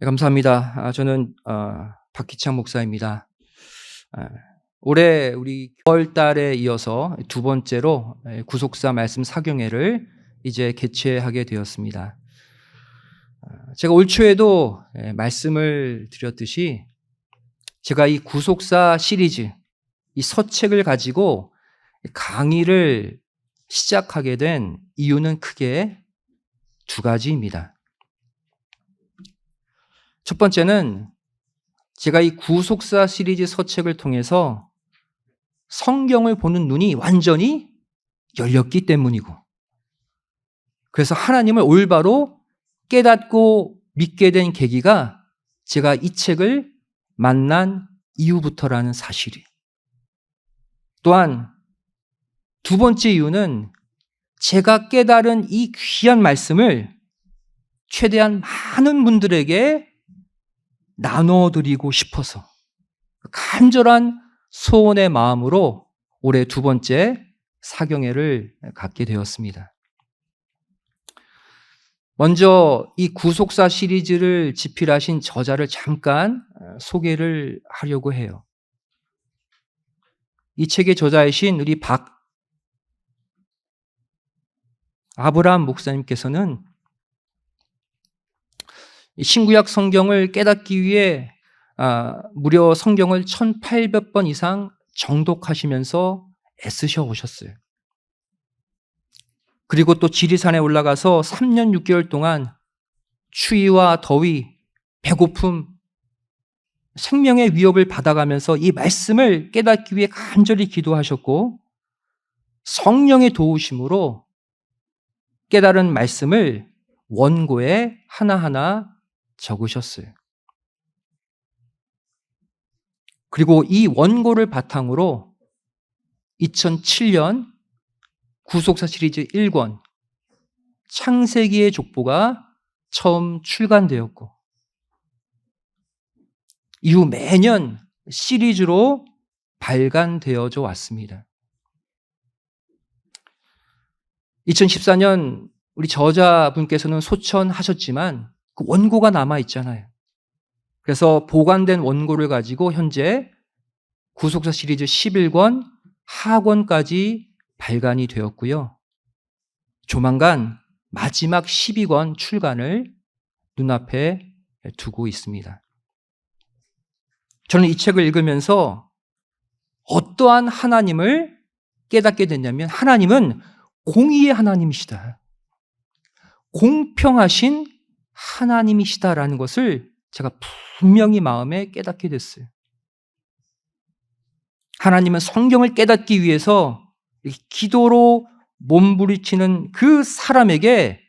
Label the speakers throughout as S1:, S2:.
S1: 네, 감사합니다. 저는 박희창 목사입니다. 아, 올해 우리 9월 달에 이어서 두 번째로 구속사 말씀 사경회를 이제 개최하게 되었습니다. 제가 올 초에도 말씀을 드렸듯이 제가 이 구속사 시리즈, 이 서책을 가지고 강의를 시작하게 된 이유는 크게 두 가지입니다. 첫 번째는 제가 이 구속사 시리즈 서책을 통해서 성경을 보는 눈이 완전히 열렸기 때문이고, 그래서 하나님을 올바로 깨닫고 믿게 된 계기가 제가 이 책을 만난 이후부터라는 사실이. 또한 두 번째 이유는 제가 깨달은 이 귀한 말씀을 최대한 많은 분들에게 나눠드리고 싶어서 간절한 소원의 마음으로 올해 두 번째 사경회를 갖게 되었습니다. 먼저 이 구속사 시리즈를 집필하신 저자를 잠깐 소개를 하려고 해요. 이 책의 저자이신 우리 아브라함 목사님께서는 신구약 성경을 깨닫기 위해 무려 성경을 1800번 이상 정독하시면서 애쓰셔 오셨어요. 그리고 또 지리산에 올라가서 3년 6개월 동안 추위와 더위, 배고픔, 생명의 위협을 받아가면서 이 말씀을 깨닫기 위해 간절히 기도하셨고, 성령의 도우심으로 깨달은 말씀을 원고에 하나하나 적으셨어요. 그리고 이 원고를 바탕으로 2007년 구속사 시리즈 1권 창세기의 족보가 처음 출간되었고, 이후 매년 시리즈로 발간되어져 왔습니다. 2014년 우리 저자분께서는 소천하셨지만 그 원고가 남아 있잖아요. 그래서 보관된 원고를 가지고 현재 구속사 시리즈 11권 하권까지 발간이 되었고요. 조만간 마지막 12권 출간을 눈앞에 두고 있습니다. 저는 이 책을 읽으면서 어떠한 하나님을 깨닫게 됐냐면, 하나님은 공의의 하나님이시다, 공평하신 하나님이시다라는 것을 제가 분명히 마음에 깨닫게 됐어요. 하나님은 성경을 깨닫기 위해서 기도로 몸부리치는 그 사람에게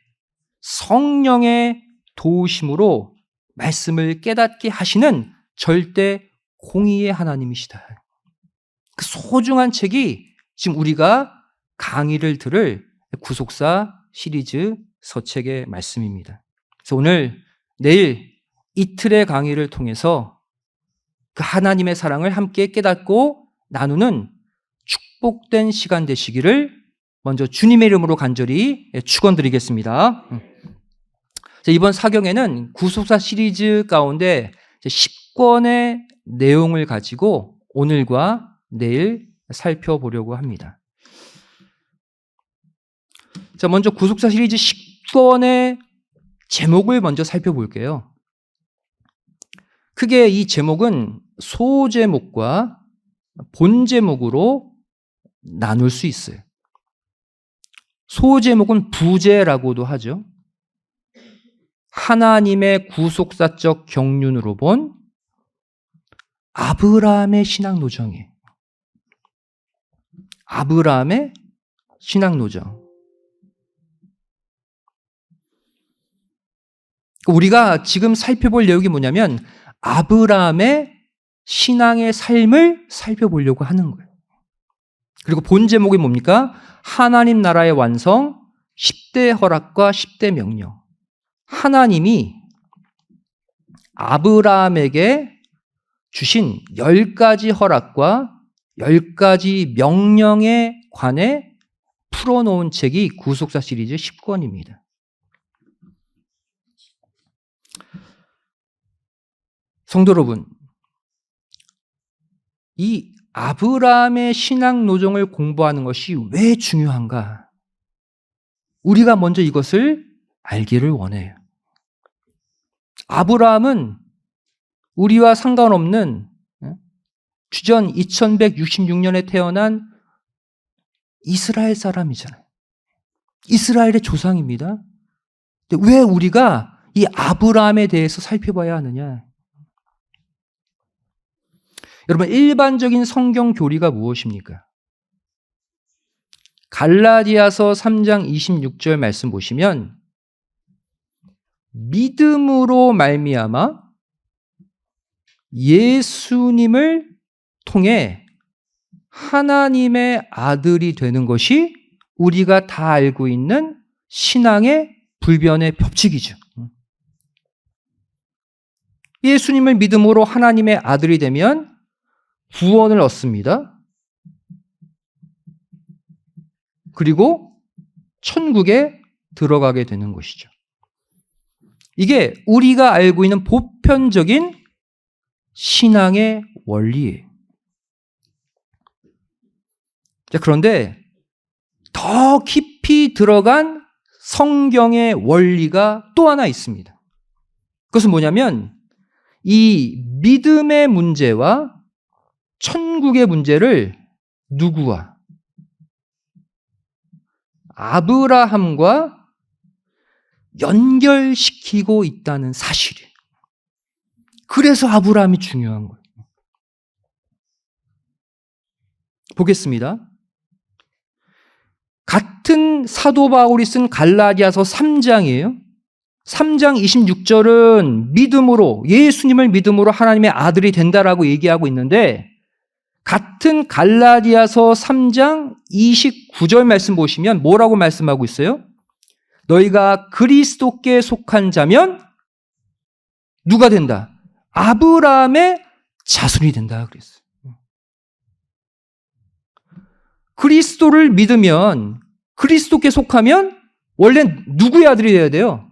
S1: 성령의 도우심으로 말씀을 깨닫게 하시는 절대 공의의 하나님이시다. 그 소중한 책이 지금 우리가 강의를 들을 구속사 시리즈 서책의 말씀입니다. 그래서 오늘, 내일 이틀의 강의를 통해서 그 하나님의 사랑을 함께 깨닫고 나누는 축복된 시간 되시기를 먼저 주님의 이름으로 간절히 축원드리겠습니다. 이번 사경에는 구속사 시리즈 가운데 10권의 내용을 가지고 오늘과 내일 살펴보려고 합니다. 자, 먼저 구속사 시리즈 10권의 제목을 먼저 살펴볼게요. 크게 이 제목은 소제목과 본제목으로 나눌 수 있어요. 소제목은 부제라고도 하죠. 하나님의 구속사적 경륜으로 본 아브라함의 신앙 노정이에요. 아브라함의 신앙 노정. 우리가 지금 살펴볼 내용이 뭐냐면 아브라함의 신앙의 삶을 살펴보려고 하는 거예요. 그리고 본 제목이 뭡니까? 하나님 나라의 완성, 10대 허락과 10대 명령. 하나님이 아브라함에게 주신 10가지 허락과 10가지 명령에 관해 풀어놓은 책이 구속사 시리즈 10권입니다. 성도 여러분, 이 아브라함의 신앙 노정을 공부하는 것이 왜 중요한가? 우리가 먼저 이것을 알기를 원해요. 아브라함은 우리와 상관없는 주전 2166년에 태어난 이스라엘 사람이잖아요. 이스라엘의 조상입니다. 근데 왜 우리가 이 아브라함에 대해서 살펴봐야 하느냐? 여러분, 일반적인 성경 교리가 무엇입니까? 갈라디아서 3장 26절 말씀 보시면 믿음으로 말미암아 예수님을 통해 하나님의 아들이 되는 것이 우리가 다 알고 있는 신앙의 불변의 법칙이죠. 예수님을 믿음으로 하나님의 아들이 되면 구원을 얻습니다. 그리고 천국에 들어가게 되는 것이죠. 이게 우리가 알고 있는 보편적인 신앙의 원리예요. 자, 그런데 더 깊이 들어간 성경의 원리가 또 하나 있습니다. 그것은 뭐냐면 이 믿음의 문제와 천국의 문제를 누구와? 아브라함과 연결시키고 있다는 사실이에요. 그래서 아브라함이 중요한 거예요. 보겠습니다. 같은 사도 바울이 쓴 갈라디아서 3장이에요. 3장 26절은 믿음으로, 예수님을 믿음으로 하나님의 아들이 된다라고 얘기하고 있는데, 같은 갈라디아서 3장 29절 말씀 보시면 뭐라고 말씀하고 있어요? 너희가 그리스도께 속한 자면 누가 된다? 아브라함의 자손이 된다 그랬어요. 그리스도를 믿으면, 그리스도께 속하면 원래 누구의 아들이 되어야 돼요?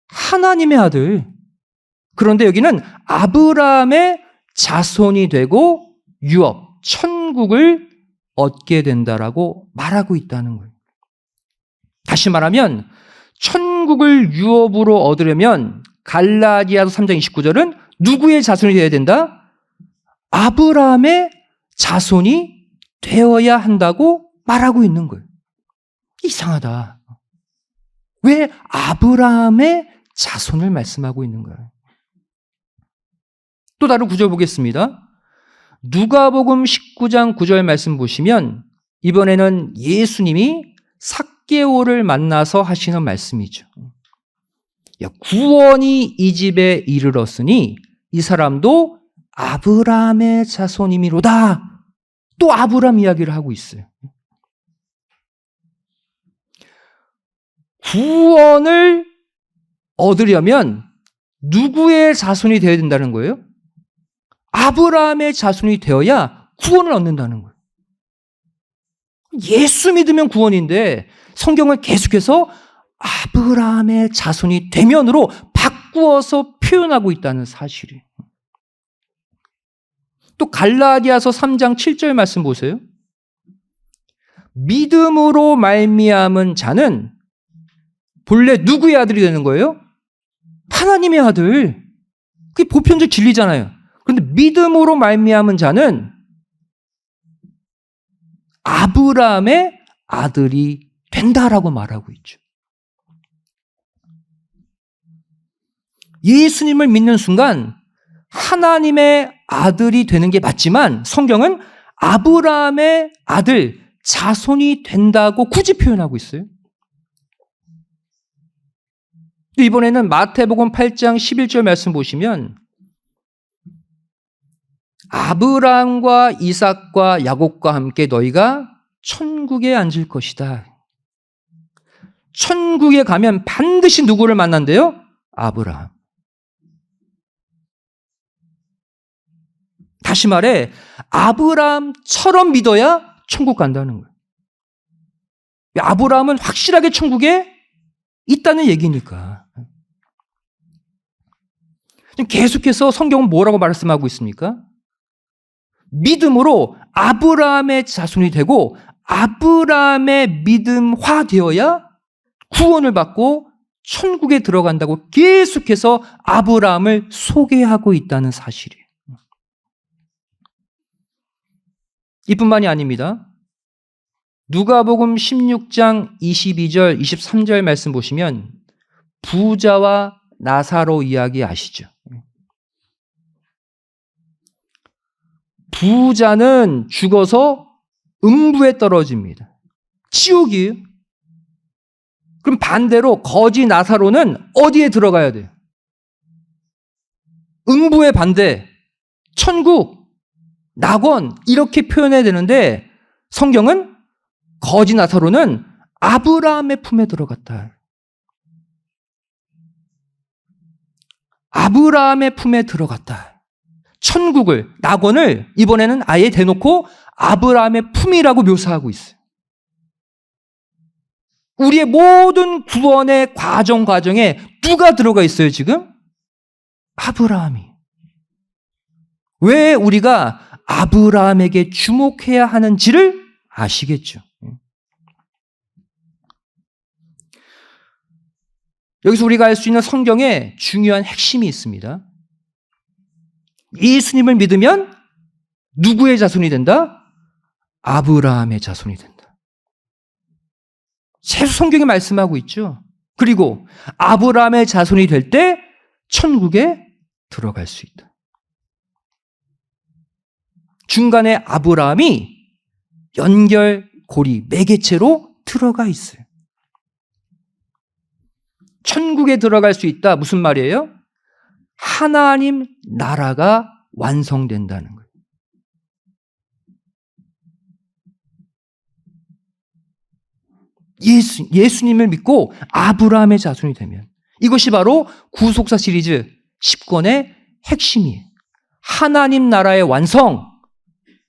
S1: 하나님의 아들. 그런데 여기는 아브라함의 자손이 되고 유업, 천국을 얻게 된다라고 말하고 있다는 거예요. 다시 말하면 천국을 유업으로 얻으려면 갈라디아서 3장 29절은 누구의 자손이 되어야 된다? 아브라함의 자손이 되어야 한다고 말하고 있는 거예요. 이상하다. 왜 아브라함의 자손을 말씀하고 있는 거예요? 또 다른 구절 보겠습니다. 누가복음 19장 9절 말씀 보시면 이번에는 예수님이 삭개오를 만나서 하시는 말씀이죠. 구원이 이 집에 이르렀으니 이 사람도 아브라함의 자손이미로다. 또 아브라함 이야기를 하고 있어요. 구원을 얻으려면 누구의 자손이 되어야 된다는 거예요? 아브라함의 자손이 되어야 구원을 얻는다는 거예요. 예수 믿으면 구원인데 성경을 계속해서 아브라함의 자손이 되면으로 바꾸어서 표현하고 있다는 사실이에요. 또 갈라디아서 3장 7절 말씀 보세요. 믿음으로 말미암은 자는 본래 누구의 아들이 되는 거예요? 하나님의 아들. 그게 보편적 진리잖아요. 그런데 믿음으로 말미암은 자는 아브라함의 아들이 된다라고 말하고 있죠. 예수님을 믿는 순간 하나님의 아들이 되는 게 맞지만 성경은 아브라함의 아들, 자손이 된다고 굳이 표현하고 있어요. 또 이번에는 마태복음 8장 11절 말씀 보시면 아브라함과 이삭과 야곱과 함께 너희가 천국에 앉을 것이다. 천국에 가면 반드시 누구를 만난대요? 아브라함. 다시 말해 아브라함처럼 믿어야 천국 간다는 거예요. 아브라함은 확실하게 천국에 있다는 얘기니까. 계속해서 성경은 뭐라고 말씀하고 있습니까? 믿음으로 아브라함의 자손이 되고 아브라함의 믿음화되어야 구원을 받고 천국에 들어간다고 계속해서 아브라함을 소개하고 있다는 사실이에요. 이뿐만이 아닙니다. 누가복음 16장 22절, 23절 말씀 보시면 부자와 나사로 이야기 아시죠? 부자는 죽어서 음부에 떨어집니다. 지옥이에요. 그럼 반대로 거지 나사로는 어디에 들어가야 돼요? 음부의 반대, 천국, 낙원 이렇게 표현해야 되는데 성경은 거지 나사로는 아브라함의 품에 들어갔다. 아브라함의 품에 들어갔다. 천국을, 낙원을 이번에는 아예 대놓고 아브라함의 품이라고 묘사하고 있어요. 우리의 모든 구원의 과정에 누가 들어가 있어요, 지금? 아브라함이. 왜 우리가 아브라함에게 주목해야 하는지를 아시겠죠? 여기서 우리가 알 수 있는 성경에 중요한 핵심이 있습니다. 예수님을 믿으면 누구의 자손이 된다? 아브라함의 자손이 된다. 계속 성경이 말씀하고 있죠. 그리고 아브라함의 자손이 될 때 천국에 들어갈 수 있다. 중간에 아브라함이 연결고리, 매개체로 들어가 있어요. 천국에 들어갈 수 있다. 무슨 말이에요? 하나님 나라가 완성된다는 거예요. 예수님을 믿고 아브라함의 자손이 되면 이것이 바로 구속사 시리즈 10권의 핵심이에요. 하나님 나라의 완성,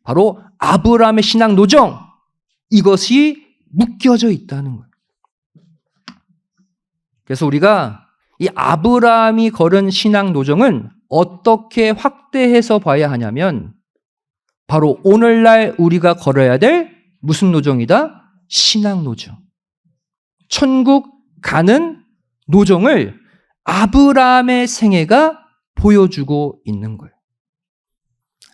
S1: 바로 아브라함의 신앙 노정, 이것이 묶여져 있다는 거예요. 그래서 우리가 이 아브라함이 걸은 신앙 노정은 어떻게 확대해서 봐야 하냐면 바로 오늘날 우리가 걸어야 될 무슨 노정이다? 신앙 노정. 천국 가는 노정을 아브라함의 생애가 보여주고 있는 거예요.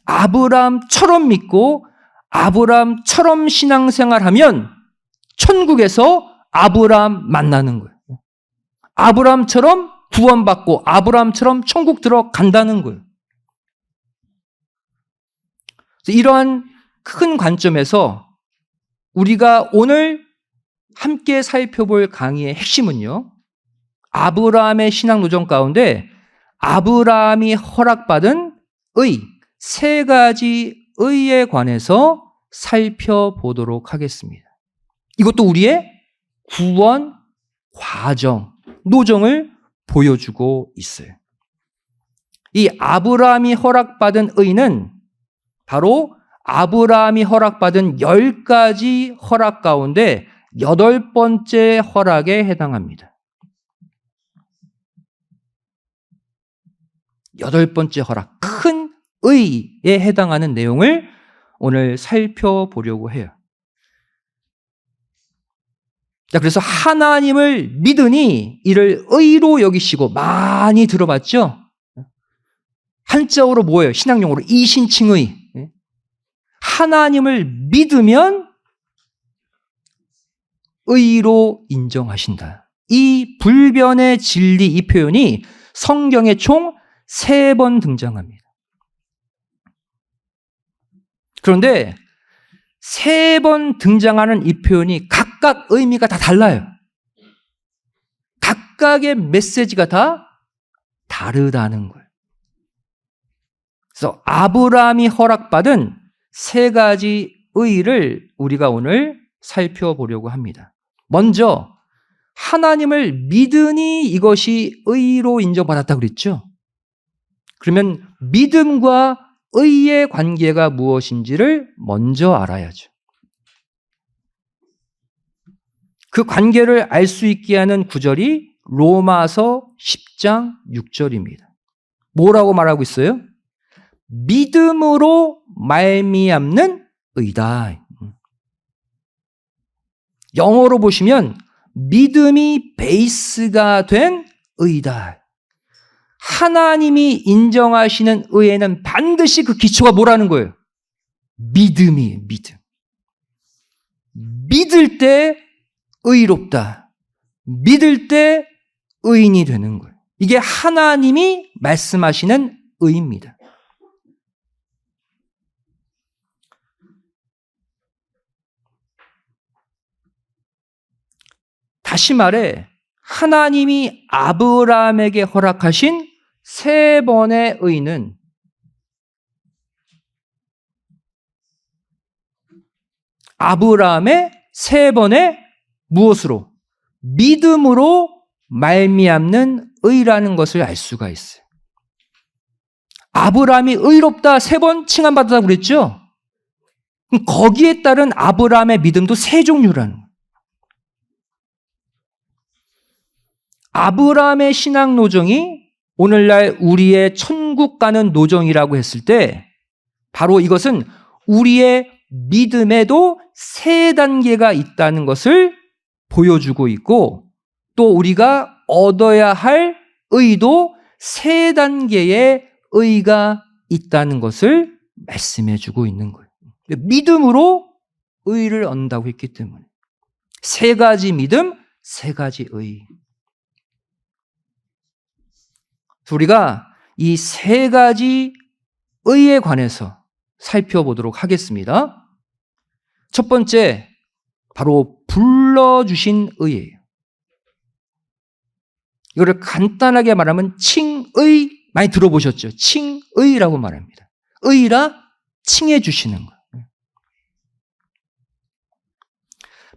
S1: 아브라함처럼 믿고 아브라함처럼 신앙생활하면 천국에서 아브라함 만나는 거예요. 아브라함처럼 구원받고 아브라함처럼 천국 들어간다는 거예요. 그래서 이러한 큰 관점에서 우리가 오늘 함께 살펴볼 강의의 핵심은요, 아브라함의 신앙 노정 가운데 아브라함이 허락받은 의, 세 가지 의에 관해서 살펴보도록 하겠습니다. 이것도 우리의 구원 과정, 노정을 보여주고 있어요. 이 아브라함이 허락받은 의는 바로 아브라함이 허락받은 10가지 허락 가운데 8번째 허락에 해당합니다. 8번째 허락, 큰 의에 해당하는 내용을 오늘 살펴보려고 해요. 자, 그래서 하나님을 믿으니 이를 의로 여기시고, 많이 들어봤죠? 한자어로 뭐예요? 신학용어로 이신칭의. 하나님을 믿으면 의로 인정하신다. 이 불변의 진리, 이 표현이 성경에 총 3번 등장합니다. 그런데 3번 등장하는 이 표현이 각각 의미가 다 달라요. 각각의 메시지가 다 다르다는 거예요. 그래서 아브라함이 허락받은 3가지 의를 우리가 오늘 살펴보려고 합니다. 먼저 하나님을 믿으니 이것이 의로 인정받았다고 그랬죠. 그러면 믿음과 의의 관계가 무엇인지를 먼저 알아야죠. 그 관계를 알 수 있게 하는 구절이 로마서 10장 6절입니다. 뭐라고 말하고 있어요? 믿음으로 말미암는 의다. 영어로 보시면 믿음이 베이스가 된 의다. 하나님이 인정하시는 의에는 반드시 그 기초가 뭐라는 거예요? 믿음이에요. 믿음. 믿을 때 의롭다. 믿을 때 의인이 되는 거예요. 이게 하나님이 말씀하시는 의입니다. 다시 말해 하나님이 아브라함에게 허락하신 3번의 의는 아브라함의 3번의 무엇으로? 믿음으로 말미암는 의라는 것을 알 수가 있어요. 아브라함이 의롭다 3번 칭함받았다고 그랬죠? 거기에 따른 아브라함의 믿음도 3종류라는 거예요. 아브라함의 신앙 노정이 오늘날 우리의 천국 가는 노정이라고 했을 때 바로 이것은 우리의 믿음에도 3단계가 있다는 것을 보여주고 있고 또 우리가 얻어야 할 의도 3단계의 의가 있다는 것을 말씀해 주고 있는 거예요. 믿음으로 의를 얻는다고 했기 때문에 3가지 믿음, 3가지 의. 우리가 이 3가지 의에 관해서 살펴보도록 하겠습니다. 첫 번째, 바로 불러주신 의예요. 이거를 간단하게 말하면 칭의, 많이 들어보셨죠? 칭의라고 말합니다. 의라 칭해 주시는 거예요.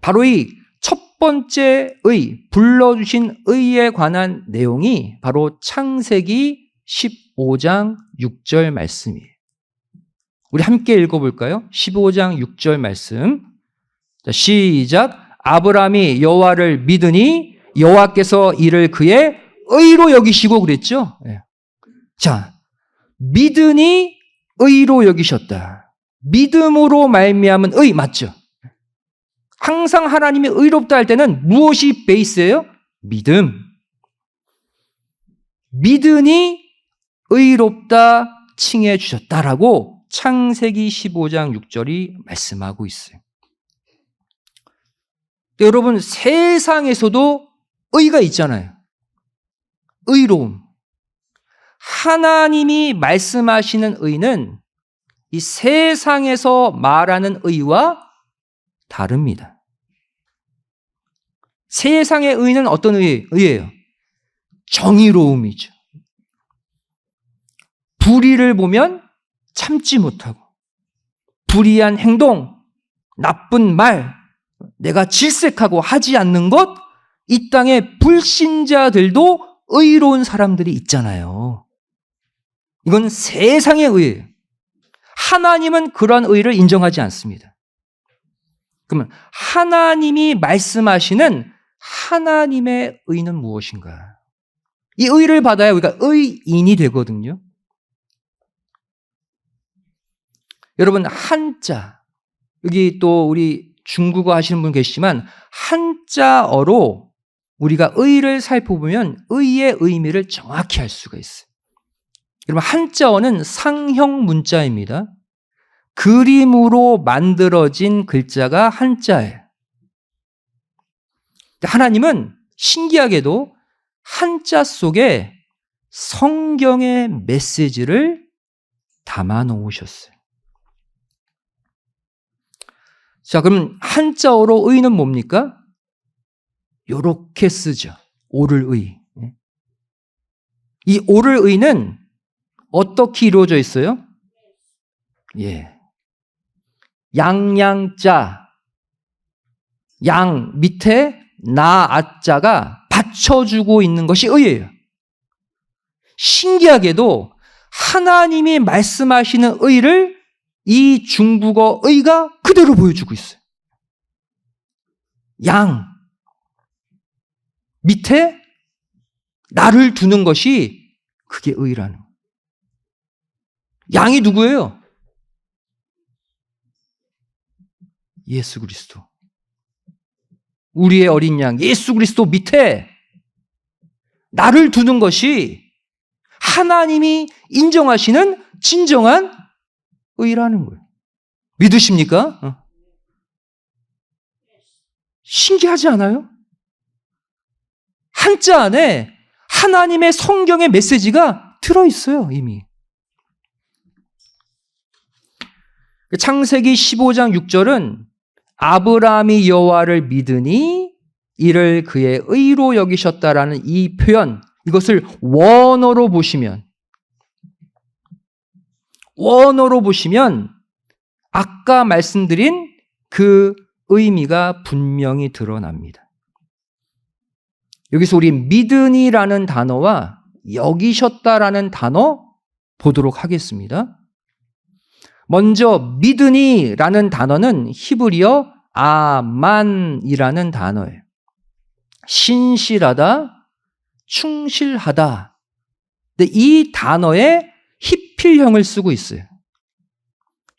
S1: 바로 이 첫 번째 의, 불러주신 의에 관한 내용이 바로 창세기 15장 6절 말씀이에요. 우리 함께 읽어볼까요? 15장 6절 말씀. 자, 시작. 아브라함이 여호와를 믿으니 여호와께서 이를 그의 의로 여기시고 그랬죠. 네. 자, 믿으니 의로 여기셨다. 믿음으로 말미암은 의 맞죠? 항상 하나님이 의롭다 할 때는 무엇이 베이스예요? 믿음. 믿으니 의롭다 칭해 주셨다라고 창세기 15장 6절이 말씀하고 있어요. 여러분, 세상에서도 의가 있잖아요. 의로움. 하나님이 말씀하시는 의는 이 세상에서 말하는 의와 다릅니다. 세상의 의는 어떤 의예요? 정의로움이죠. 불의를 보면 참지 못하고 불의한 행동, 나쁜 말, 내가 질색하고 하지 않는 것, 이 땅의 불신자들도 의로운 사람들이 있잖아요. 이건 세상의 의예요. 하나님은 그러한 의를 인정하지 않습니다. 그러면 하나님이 말씀하시는 하나님의 의는 무엇인가? 이 의를 받아야 우리가 의인이 되거든요. 여러분, 한자, 여기 또 우리 중국어 하시는 분 계시지만 한자어로 우리가 의를 살펴보면 의의 의미를 정확히 알 수가 있어요. 여러분, 한자어는 상형 문자입니다. 그림으로 만들어진 글자가 한자예요. 하나님은 신기하게도 한자 속에 성경의 메시지를 담아 놓으셨어요. 자, 그럼 한자어로 의는 뭡니까? 요렇게 쓰죠. 오를 의. 이 오를 의는 어떻게 이루어져 있어요? 예. 양양자, 양 밑에 나아자가 받쳐주고 있는 것이 의예요. 신기하게도 하나님이 말씀하시는 의를 이 중국어 의가 그대로 보여주고 있어요. 양 밑에 나를 두는 것이 그게 의라는 거예요. 양이 누구예요? 예수 그리스도. 우리의 어린 양 예수 그리스도 밑에 나를 두는 것이 하나님이 인정하시는 진정한 의라는 거예요. 믿으십니까? 신기하지 않아요? 한자 안에 하나님의 성경의 메시지가 들어있어요, 이미. 창세기 15장 6절은 아브라함이 여호와를 믿으니 이를 그의 의로 여기셨다라는 이 표현, 이것을 원어로 보시면 아까 말씀드린 그 의미가 분명히 드러납니다. 여기서 우리 믿으니라는 단어와 여기셨다라는 단어 보도록 하겠습니다. 먼저 믿으니라는 단어는 히브리어 아만이라는 단어예요. 신실하다, 충실하다. 근데 이 단어에 히필형을 쓰고 있어요.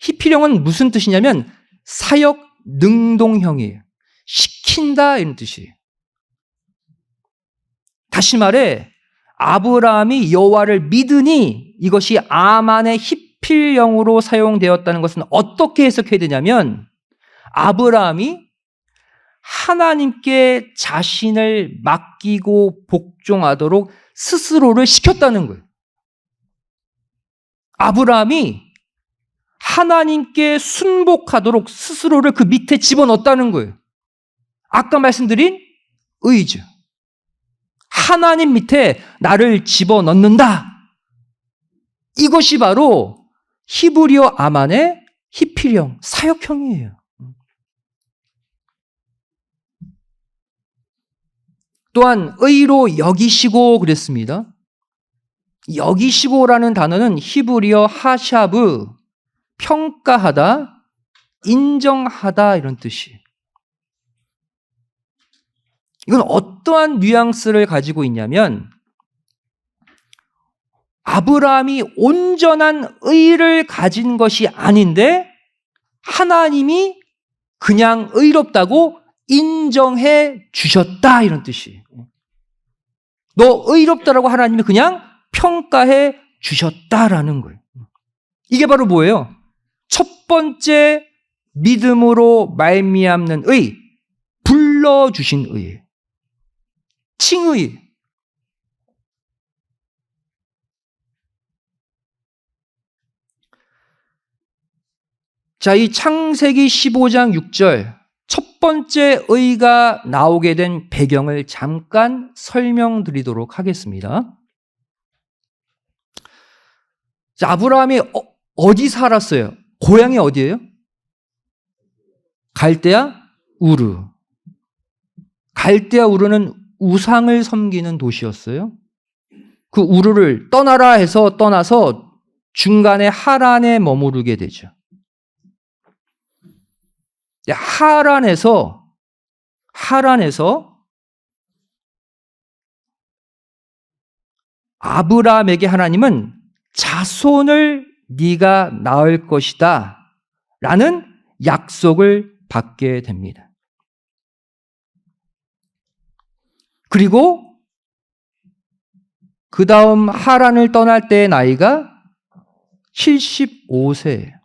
S1: 히필형은 무슨 뜻이냐면 사역 능동형이에요. 시킨다 이런 뜻이에요. 다시 말해 아브라함이 여호와를 믿으니 이것이 아만의 히필형으로 사용되었다는 것은 어떻게 해석해야 되냐면 아브라함이 하나님께 자신을 맡기고 복종하도록 스스로를 시켰다는 거예요. 아브라함이 하나님께 순복하도록 스스로를 그 밑에 집어넣었다는 거예요. 아까 말씀드린 의죠. 하나님 밑에 나를 집어넣는다. 이것이 바로 히브리어 아만의 히필형, 사역형이에요. 또한 의로 여기시고 그랬습니다. 여기시고라는 단어는 히브리어 하샤브, 평가하다, 인정하다 이런 뜻이에요. 이건 어떠한 뉘앙스를 가지고 있냐면 아브라함이 온전한 의를 가진 것이 아닌데 하나님이 그냥 의롭다고 인정해 주셨다 이런 뜻이에요. 너 의롭다라고 하나님이 그냥 평가해 주셨다라는 거예요. 이게 바로 뭐예요? 첫 번째 믿음으로 말미암는 의, 불러주신 의예요. 칭의. 자, 이 창세기 15장 6절 첫 번째 의가 나오게 된 배경을 잠깐 설명드리도록 하겠습니다. 자, 아브라함이 어디 살았어요? 고향이 어디예요? 갈대아 우르. 갈대아 우르는 우상을 섬기는 도시였어요. 그 우르를 떠나라 해서 떠나서 중간에 하란에 머무르게 되죠. 하란에서 아브라함에게 하나님은 자손을 네가 낳을 것이다 라는 약속을 받게 됩니다. 그리고 그 다음 하란을 떠날 때의 나이가 75세예요.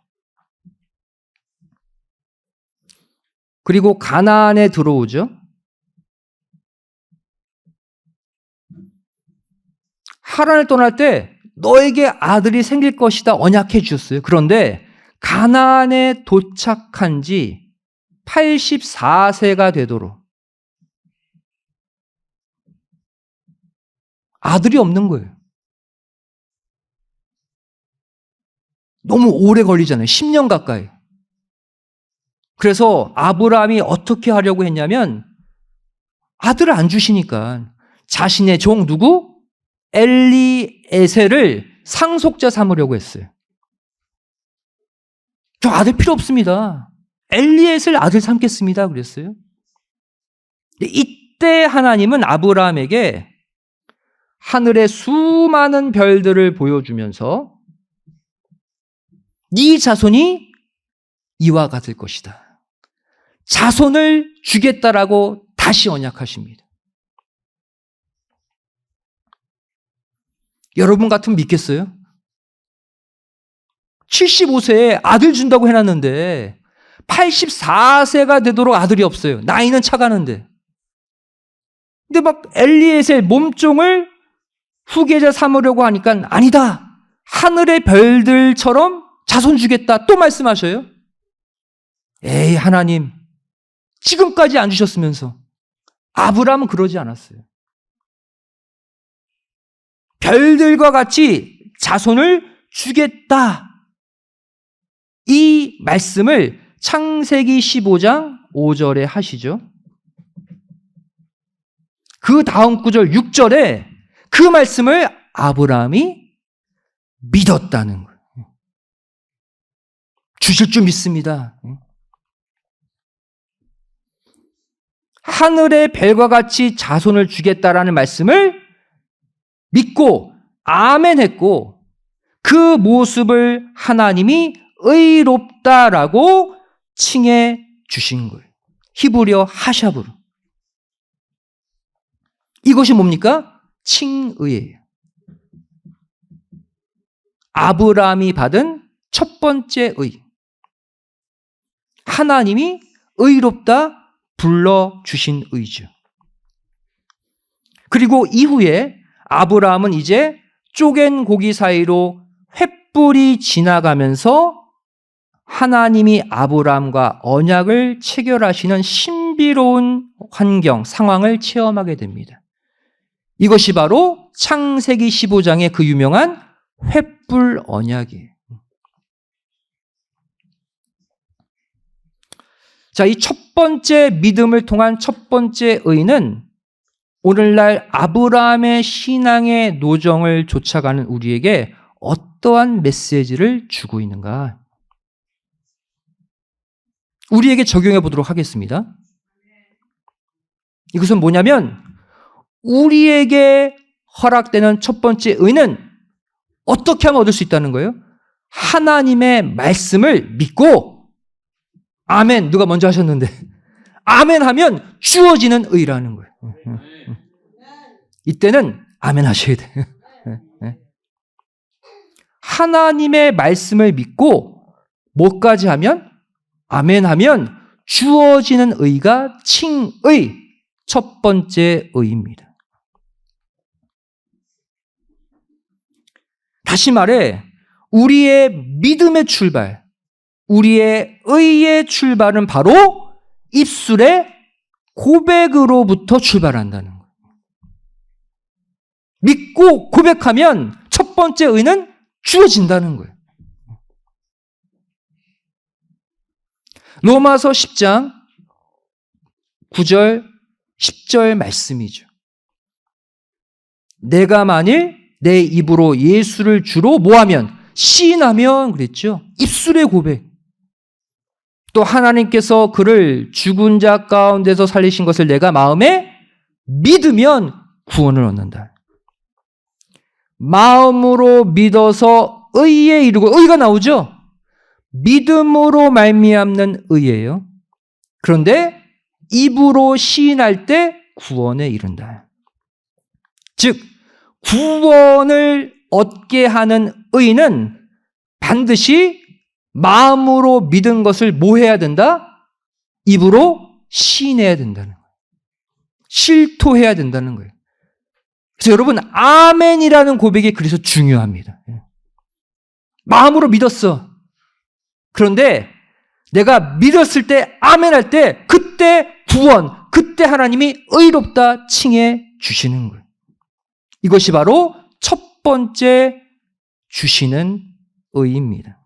S1: 그리고 가나안에 들어오죠. 하란을 떠날 때 너에게 아들이 생길 것이다 언약해 주셨어요. 그런데 가나안에 도착한 지 84세가 되도록 아들이 없는 거예요. 너무 오래 걸리잖아요. 10년 가까이. 그래서 아브라함이 어떻게 하려고 했냐면 아들을 안 주시니까 자신의 종 누구? 엘리에셀을 상속자 삼으려고 했어요. 저 아들 필요 없습니다. 엘리에셀 아들 삼겠습니다. 그랬어요. 이때 하나님은 아브라함에게 하늘의 수많은 별들을 보여주면서 네 자손이 이와 같을 것이다. 자손을 주겠다라고 다시 언약하십니다. 여러분 같으면 믿겠어요? 75세에 아들 준다고 해놨는데 84세가 되도록 아들이 없어요. 나이는 차가는데. 근데 막 엘리에셀 몸종을 후계자 삼으려고 하니까 아니다. 하늘의 별들처럼 자손 주겠다. 또 말씀하셔요. 에이, 하나님. 지금까지 안 주셨으면서. 아브라함은 그러지 않았어요. 별들과 같이 자손을 주겠다. 이 말씀을 창세기 15장 5절에 하시죠. 그 다음 구절 6절에 그 말씀을 아브라함이 믿었다는 거예요. 주실 줄 믿습니다. 하늘의 별과 같이 자손을 주겠다라는 말씀을 믿고 아멘했고 그 모습을 하나님이 의롭다라고 칭해 주신 거예요. 히브리어 하샵으로. 이것이 뭡니까? 칭의예요. 아브라함이 받은 첫 번째 의. 하나님이 의롭다 불러주신 의죠. 그리고 이후에 아브라함은 이제 쪼갠 고기 사이로 횃불이 지나가면서 하나님이 아브라함과 언약을 체결하시는 신비로운 환경, 상황을 체험하게 됩니다. 이것이 바로 창세기 15장의 그 유명한 횃불 언약이에요. 자, 이 첫 번째 믿음을 통한 첫 번째 의는 오늘날 아브라함의 신앙의 노정을 쫓아가는 우리에게 어떠한 메시지를 주고 있는가? 우리에게 적용해 보도록 하겠습니다. 이것은 뭐냐면 우리에게 허락되는 첫 번째 의는 어떻게 하면 얻을 수 있다는 거예요? 하나님의 말씀을 믿고 아멘, 누가 먼저 하셨는데 아멘 하면 주어지는 의라는 거예요. 이때는 아멘 하셔야 돼요. 하나님의 말씀을 믿고 뭐까지 하면? 아멘 하면 주어지는 의가 칭의, 첫 번째 의입니다. 다시 말해 우리의 믿음의 출발, 우리의 의의 출발은 바로 입술의 고백으로부터 출발한다는 거예요. 믿고 고백하면 첫 번째 의는 주어진다는 거예요. 로마서 10장 9절 10절 말씀이죠. 내가 만일 내 입으로 예수를 주로 뭐하면? 시인하면 그랬죠. 입술의 고백. 또 하나님께서 그를 죽은 자 가운데서 살리신 것을 내가 마음에 믿으면 구원을 얻는다. 마음으로 믿어서 의에 이르고, 의가 나오죠? 믿음으로 말미암는 의예요. 그런데 입으로 시인할 때 구원에 이른다. 즉 구원을 얻게 하는 의는 반드시 마음으로 믿은 것을 뭐 해야 된다? 입으로 시인해야 된다는 거예요. 실토해야 된다는 거예요. 그래서 여러분 아멘이라는 고백이 그래서 중요합니다. 마음으로 믿었어. 그런데 내가 믿었을 때 아멘할 때 그때 구원, 그때 하나님이 의롭다 칭해 주시는 거예요. 이것이 바로 첫 번째 주시는 의입니다.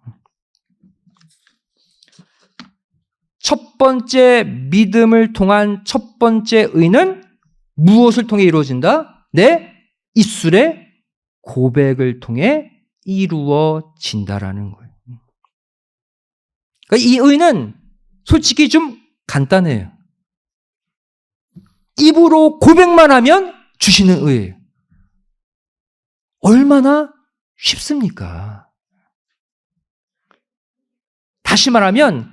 S1: 첫 번째 믿음을 통한 첫 번째 의는 무엇을 통해 이루어진다? 내 입술의 고백을 통해 이루어진다라는 거예요. 그러니까 이 의는 솔직히 좀 간단해요. 입으로 고백만 하면 주시는 의예요. 얼마나 쉽습니까? 다시 말하면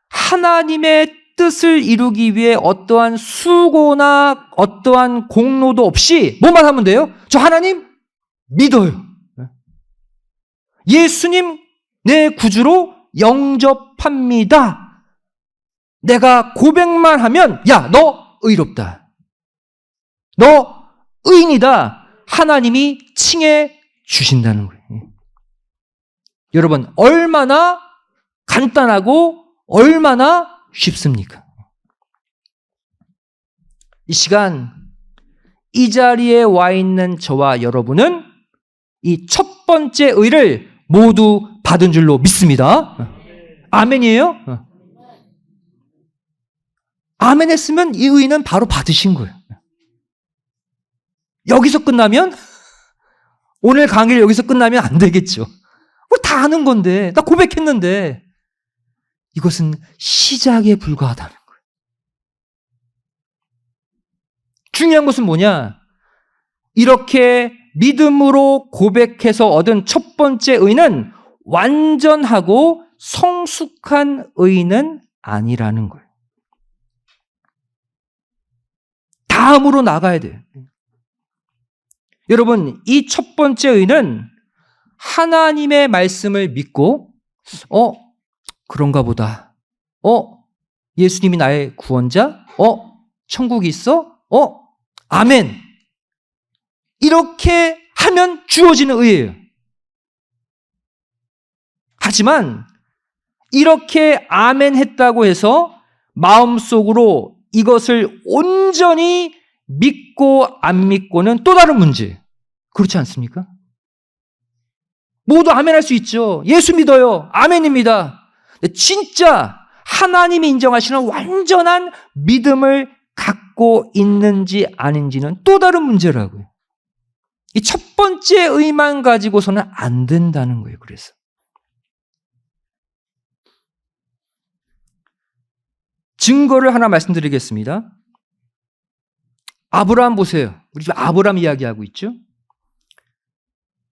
S1: 하나님의 뜻을 이루기 위해 어떠한 수고나 어떠한 공로도 없이 뭐만 하면 돼요? 저 하나님 믿어요. 예수님 내 구주로 영접합니다. 내가 고백만 하면 야, 너 의롭다. 너 의인이다. 하나님이 칭해 주신다는 거예요. 여러분, 얼마나 간단하고 얼마나 쉽습니까? 이 시간 이 자리에 와 있는 저와 여러분은 이 첫 번째 의를 모두 받은 줄로 믿습니다. 아멘이에요? 아멘 했으면 이 의는 바로 받으신 거예요. 여기서 끝나면 오늘 강의를 여기서 끝나면 안 되겠죠. 다 아는 건데, 나 고백했는데 이것은 시작에 불과하다는 거예요. 중요한 것은 뭐냐? 이렇게 믿음으로 고백해서 얻은 첫 번째 의는 완전하고 성숙한 의는 아니라는 거예요. 다음으로 나가야 돼요. 여러분, 이 첫 번째 의는 하나님의 말씀을 믿고 그런가 보다. 예수님이 나의 구원자? 천국이 있어? 아멘. 이렇게 하면 주어지는 의예요. 하지만 이렇게 아멘 했다고 해서 마음속으로 이것을 온전히 믿고 안 믿고는 또 다른 문제. 그렇지 않습니까? 모두 아멘 할 수 있죠. 예수 믿어요. 아멘입니다. 진짜 하나님이 인정하시는 완전한 믿음을 갖고 있는지 아닌지는 또 다른 문제라고요. 이 첫 번째 의만 가지고서는 안 된다는 거예요. 그래서 증거를 하나 말씀드리겠습니다. 아브라함 보세요. 우리 지금 아브라함 이야기하고 있죠.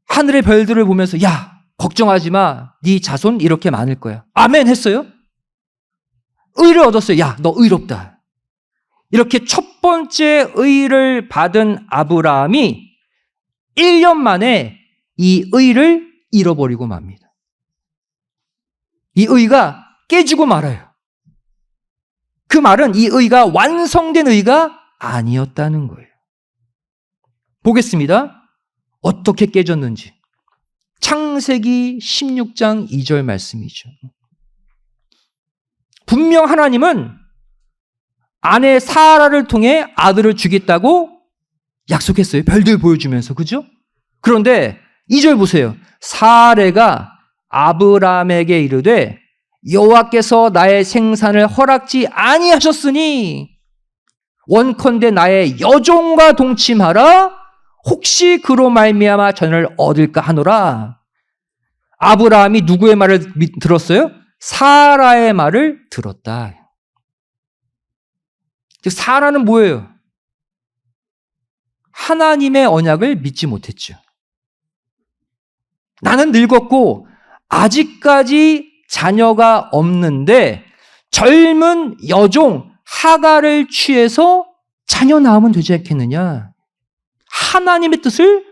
S1: 하늘의 별들을 보면서 야, 걱정하지 마. 네 자손 이렇게 많을 거야. 아멘 했어요. 의를 얻었어요. 야, 너 의롭다. 이렇게 첫 번째 의를 받은 아브라함이 1년 만에 이 의를 잃어버리고 맙니다. 이 의가 깨지고 말아요. 그 말은 이 의가 완성된 의가 아니었다는 거예요. 보겠습니다. 어떻게 깨졌는지. 창세기 16장 2절 말씀이죠. 분명 하나님은 아내 사라를 통해 아들을 주겠다고 약속했어요. 별들 보여주면서. 그죠? 그런데 2절 보세요. 사레가 아브라함에게 이르되 여호와께서 나의 생산을 허락지 아니하셨으니 원컨대 나의 여종과 동침하라. 혹시 그로 말미암아 전을 얻을까 하노라. 아브라함이 누구의 말을 들었어요? 사라의 말을 들었다. 즉 사라는 뭐예요? 하나님의 언약을 믿지 못했죠. 나는 늙었고 아직까지 자녀가 없는데 젊은 여종 하갈을 취해서 자녀 낳으면 되지 않겠느냐. 하나님의 뜻을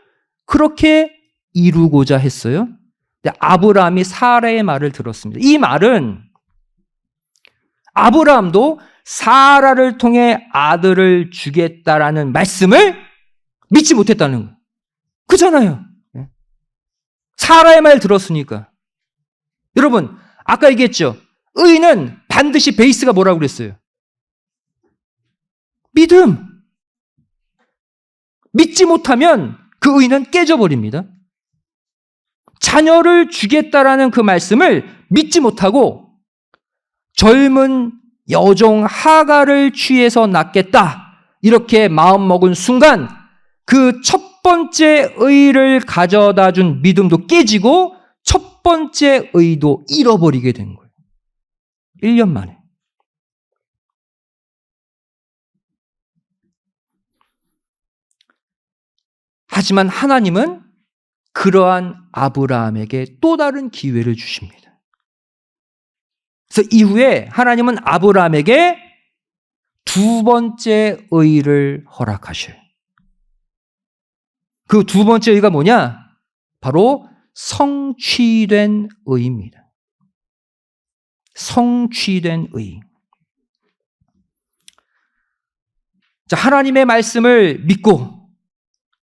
S1: 그렇게 이루고자 했어요. 근데 아브라함이 사라의 말을 들었습니다. 이 말은 아브라함도 사라를 통해 아들을 주겠다라는 말씀을 믿지 못했다는 거예요. 그잖아요. 사라의 말 들었으니까. 여러분, 아까 얘기했죠. 의는 반드시 베이스가 뭐라고 그랬어요? 믿음. 믿지 못하면 그 의는 깨져버립니다. 자녀를 주겠다라는 그 말씀을 믿지 못하고 젊은 여종 하갈을 취해서 낳겠다. 이렇게 마음먹은 순간 그 첫 번째 의를 가져다 준 믿음도 깨지고 첫 번째 의도 잃어버리게 된 거예요. 1년 만에. 하지만 하나님은 그러한 아브라함에게 또 다른 기회를 주십니다. 그래서 이후에 하나님은 아브라함에게 두 번째 의를 허락하셔요. 그 두 번째 의가 뭐냐? 바로 성취된 의입니다. 성취된 의. 자, 하나님의 말씀을 믿고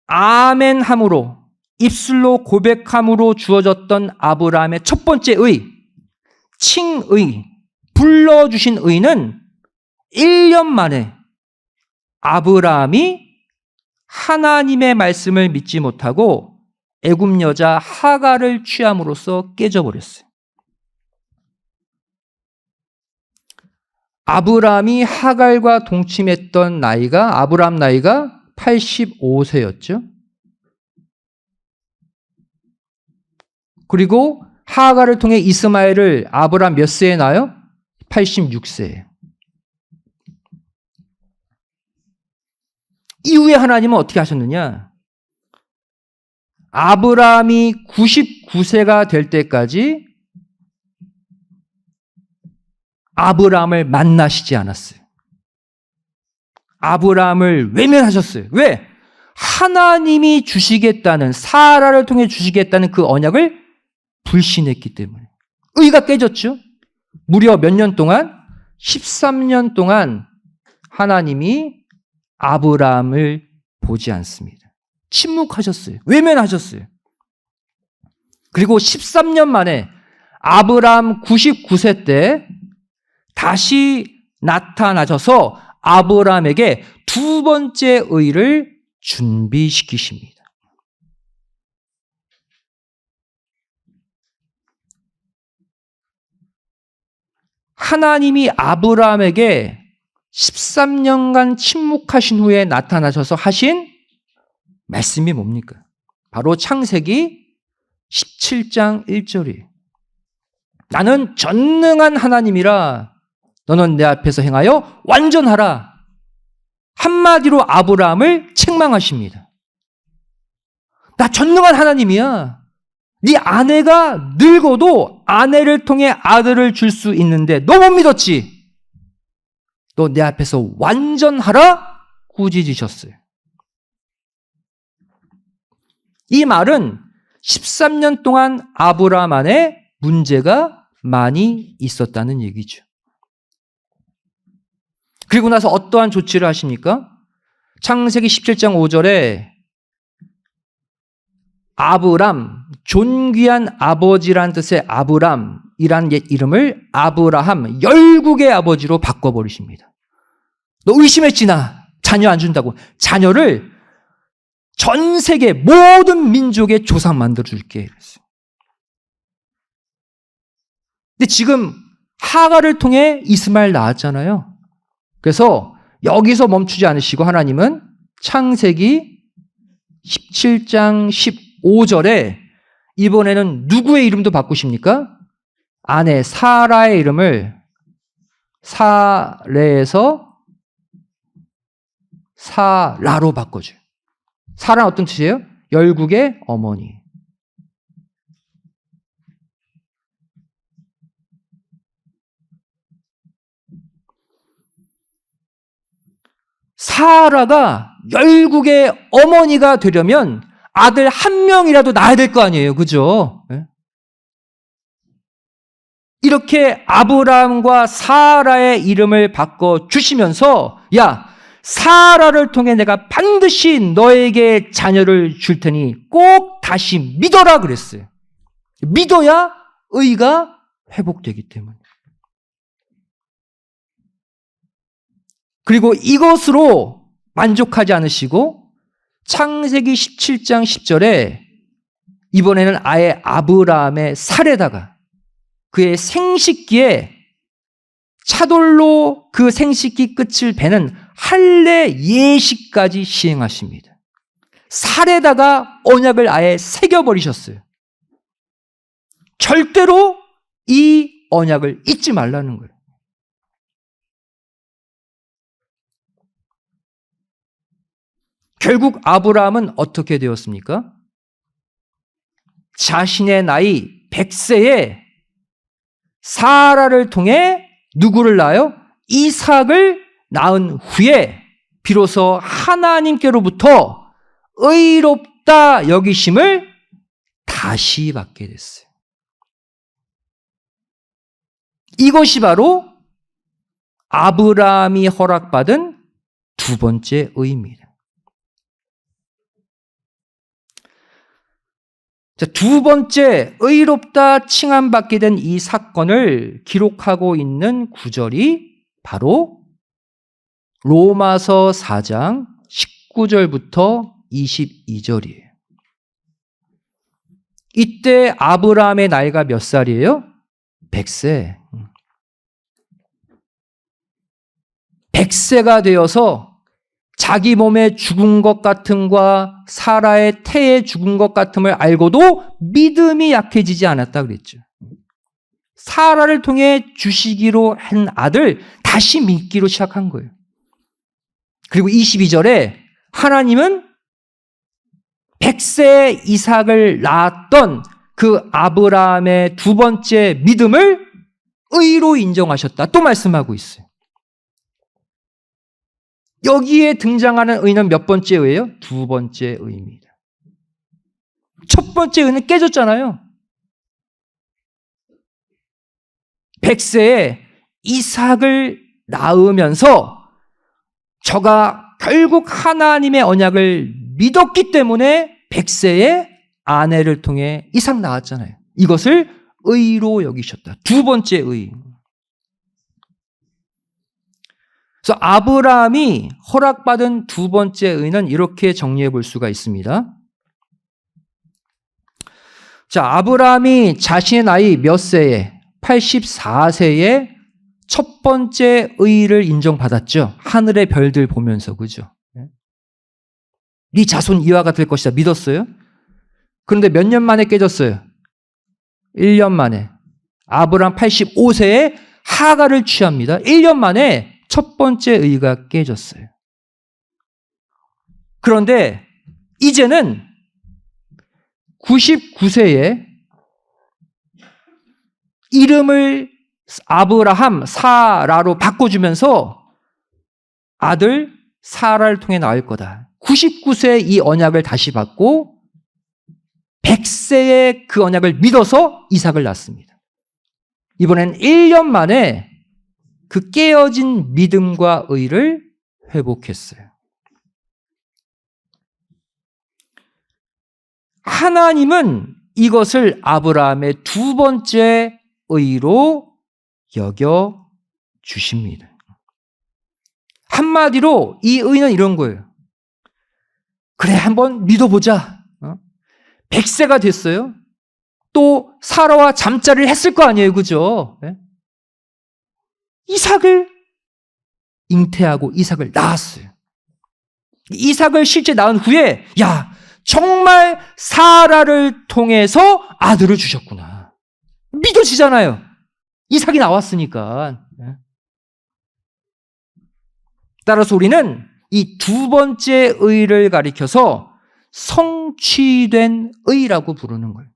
S1: 아멘 함으로 입술로 고백함으로 주어졌던 아브라함의 첫 번째 의, 칭의, 불러주신 의는 1년 만에 아브라함이 하나님의 말씀을 믿지 못하고 애굽 여자 하갈을 취함으로써 깨져버렸어요. 아브라함이 하갈과 동침했던 나이가, 아브라함 나이가 85세였죠. 그리고 하갈을 통해 이스마엘을 아브라함 몇 세에 낳아요? 86세에. 이후에 하나님은 어떻게 하셨느냐? 아브라함이 99세가 될 때까지 아브라함을 만나시지 않았어요. 아브라함을 외면하셨어요. 왜? 하나님이 주시겠다는, 사라를 통해 주시겠다는 그 언약을 불신했기 때문에. 의가 깨졌죠. 무려 몇 년 동안? 13년 동안 하나님이 아브라함을 보지 않습니다. 침묵하셨어요. 외면하셨어요. 그리고 13년 만에 아브라함 99세 때 다시 나타나셔서 아브라함에게 두 번째 의를 준비시키십니다. 하나님이 아브라함에게 13년간 침묵하신 후에 나타나셔서 하신 말씀이 뭡니까? 바로 창세기 17장 1절이에요. 나는 전능한 하나님이라 너는 내 앞에서 행하여 완전하라. 한마디로 아브라함을 책망하십니다. 나 전능한 하나님이야. 네 아내가 늙어도 아내를 통해 아들을 줄 수 있는데 너 못 믿었지? 너 내 앞에서 완전하라 꾸짖으셨어요. 이 말은 13년 동안 아브라함 안에 문제가 많이 있었다는 얘기죠. 그리고 나서 어떠한 조치를 하십니까? 창세기 17장 5절에 아브람, 존귀한 아버지란 뜻의 아브람이란 이름을 아브라함, 열국의 아버지로 바꿔버리십니다. 너 의심했지나 자녀 안 준다고. 자녀를 전 세계 모든 민족의 조상 만들어줄게. 근데 지금 하갈을 통해 이스마엘 낳았잖아요. 그래서 여기서 멈추지 않으시고 하나님은 창세기 17장 15절에 이번에는 누구의 이름도 바꾸십니까? 아내 사라의 이름을 사레에서 사라로 바꿔줘요. 사라는 어떤 뜻이에요? 열국의 어머니. 사라가 열국의 어머니가 되려면 아들 한 명이라도 낳아야 될 거 아니에요. 그죠? 이렇게 아브라함과 사라의 이름을 바꿔주시면서 야, 사라를 통해 내가 반드시 너에게 자녀를 줄 테니 꼭 다시 믿어라 그랬어요. 믿어야 의가 회복되기 때문에. 그리고 이것으로 만족하지 않으시고 창세기 17장 10절에 이번에는 아예 아브라함의 살에다가 그의 생식기에 차돌로 그 생식기 끝을 베는 할례 예식까지 시행하십니다. 살에다가 언약을 아예 새겨버리셨어요. 절대로 이 언약을 잊지 말라는 거예요. 결국 아브라함은 어떻게 되었습니까? 자신의 나이 100세에 사라를 통해 누구를 낳아요? 이삭을 낳은 후에 비로소 하나님께로부터 의롭다 여기심을 다시 받게 됐어요. 이것이 바로 아브라함이 허락받은 두 번째 의입니다. 자, 두 번째 의롭다 칭함받게 된 이 사건을 기록하고 있는 구절이 바로 로마서 4장 19절부터 22절이에요. 이때 아브라함의 나이가 몇 살이에요? 100세. 100세가 되어서 자기 몸에 죽은 것 같음과 사라의 태에 죽은 것 같음을 알고도 믿음이 약해지지 않았다 그랬죠. 사라를 통해 주시기로 한 아들 다시 믿기로 시작한 거예요. 그리고 22절에 하나님은 100세에 이삭을 낳았던 그 아브라함의 두 번째 믿음을 의로 인정하셨다. 또 말씀하고 있어요. 여기에 등장하는 의는 몇 번째 의예요? 두 번째 의입니다. 첫 번째 의는 깨졌잖아요. 100세에 이삭을 낳으면서 저가 결국 하나님의 언약을 믿었기 때문에 100세에 아내를 통해 이삭 낳았잖아요. 이것을 의로 여기셨다. 두 번째 의. 그래서 아브라함이 허락받은 두 번째 의는 이렇게 정리해 볼 수가 있습니다. 자, 아브라함이 자신의 나이 몇 세에? 84세에 첫 번째 의를 인정받았죠. 하늘의 별들 보면서, 그죠? 네 자손 이와 같을 것이다 믿었어요. 그런데 몇 년 만에 깨졌어요? 1년 만에. 아브라함 85세에 하가를 취합니다. 1년 만에 첫 번째 의가 깨졌어요. 그런데 이제는 99세에 이름을 아브라함, 사라로 바꿔주면서 아들 사라를 통해 낳을 거다. 99세에 이 언약을 다시 받고 100세에 그 언약을 믿어서 이삭을 낳습니다. 이번엔 1년 만에 그 깨어진 믿음과 의를 회복했어요. 하나님은 이것을 아브라함의 두 번째 의로 여겨 주십니다. 한마디로 이 의는 이런 거예요. 그래, 한번 믿어보자. 100세가 됐어요. 또 사라와 잠자리를 했을 거 아니에요, 그죠? 이삭을 잉태하고 이삭을 낳았어요. 이삭을 실제 낳은 후에 야, 정말 사라를 통해서 아들을 주셨구나. 믿어지잖아요. 이삭이 나왔으니까. 따라서 우리는 이 두 번째 의를 가리켜서 성취된 의라고 부르는 거예요.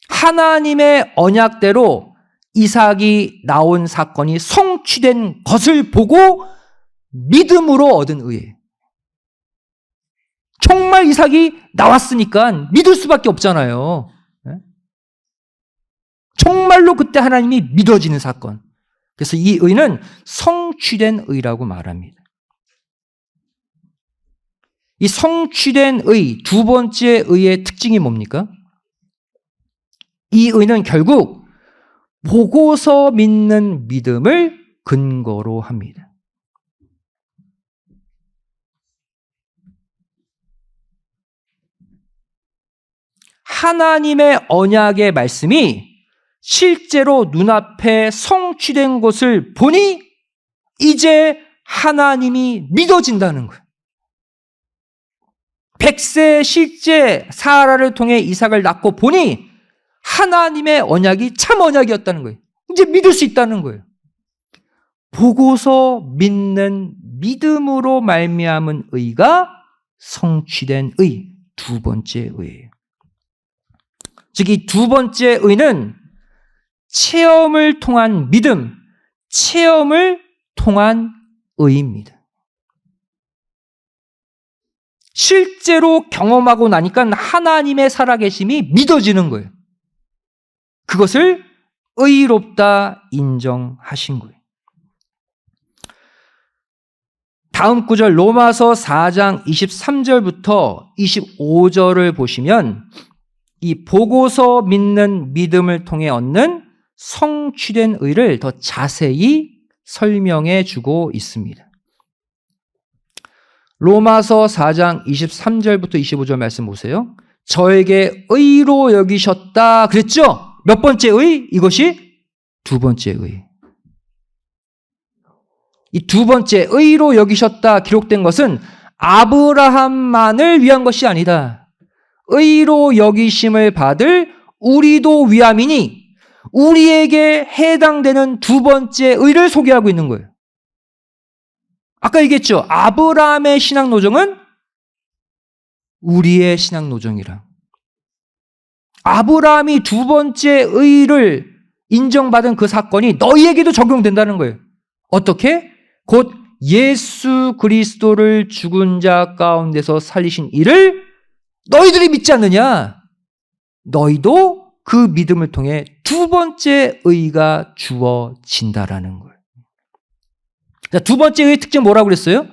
S1: 하나님의 언약대로 이삭이 나온 사건이 성취된 것을 보고 믿음으로 얻은 의예요. 정말 이삭이 나왔으니까 믿을 수밖에 없잖아요. 정말로 그때 하나님이 믿어지는 사건. 그래서 이 의는 성취된 의라고 말합니다. 이 성취된 의, 두 번째 의의 특징이 뭡니까? 이 의는 결국 보고서 믿는 믿음을 근거로 합니다. 하나님의 언약의 말씀이 실제로 눈앞에 성취된 것을 보니 이제 하나님이 믿어진다는 거예요. 100세 실제 사라를 통해 이삭을 낳고 보니 하나님의 언약이 참 언약이었다는 거예요. 이제 믿을 수 있다는 거예요. 보고서 믿는 믿음으로 말미암은 의가 성취된 의, 두 번째 의예요. 즉 이 두 번째 의는 체험을 통한 믿음, 체험을 통한 의입니다. 실제로 경험하고 나니까 하나님의 살아계심이 믿어지는 거예요. 그것을 의롭다 인정하신 거예요. 다음 구절 로마서 4장 23절부터 25절을 보시면 이 보고서 믿는 믿음을 통해 얻는 성취된 의를 더 자세히 설명해 주고 있습니다. 로마서 4장 23절부터 25절 말씀 보세요. 저에게 의로 여기셨다 그랬죠? 몇 번째 의? 이것이 두 번째 의. 이 두 번째 의로 여기셨다 기록된 것은 아브라함만을 위한 것이 아니다. 의로 여기심을 받을 우리도 위함이니 우리에게 해당되는 두 번째 의를 소개하고 있는 거예요. 아까 얘기했죠. 아브라함의 신앙 노정은 우리의 신앙 노정이라. 아브라함이 두 번째 의를 인정받은 그 사건이 너희에게도 적용된다는 거예요. 어떻게? 곧 예수 그리스도를 죽은 자 가운데서 살리신 이를 너희들이 믿지 않느냐? 너희도 그 믿음을 통해 두 번째 의가 주어진다라는 거예요. 자, 두 번째 의의 특징 뭐라고 그랬어요?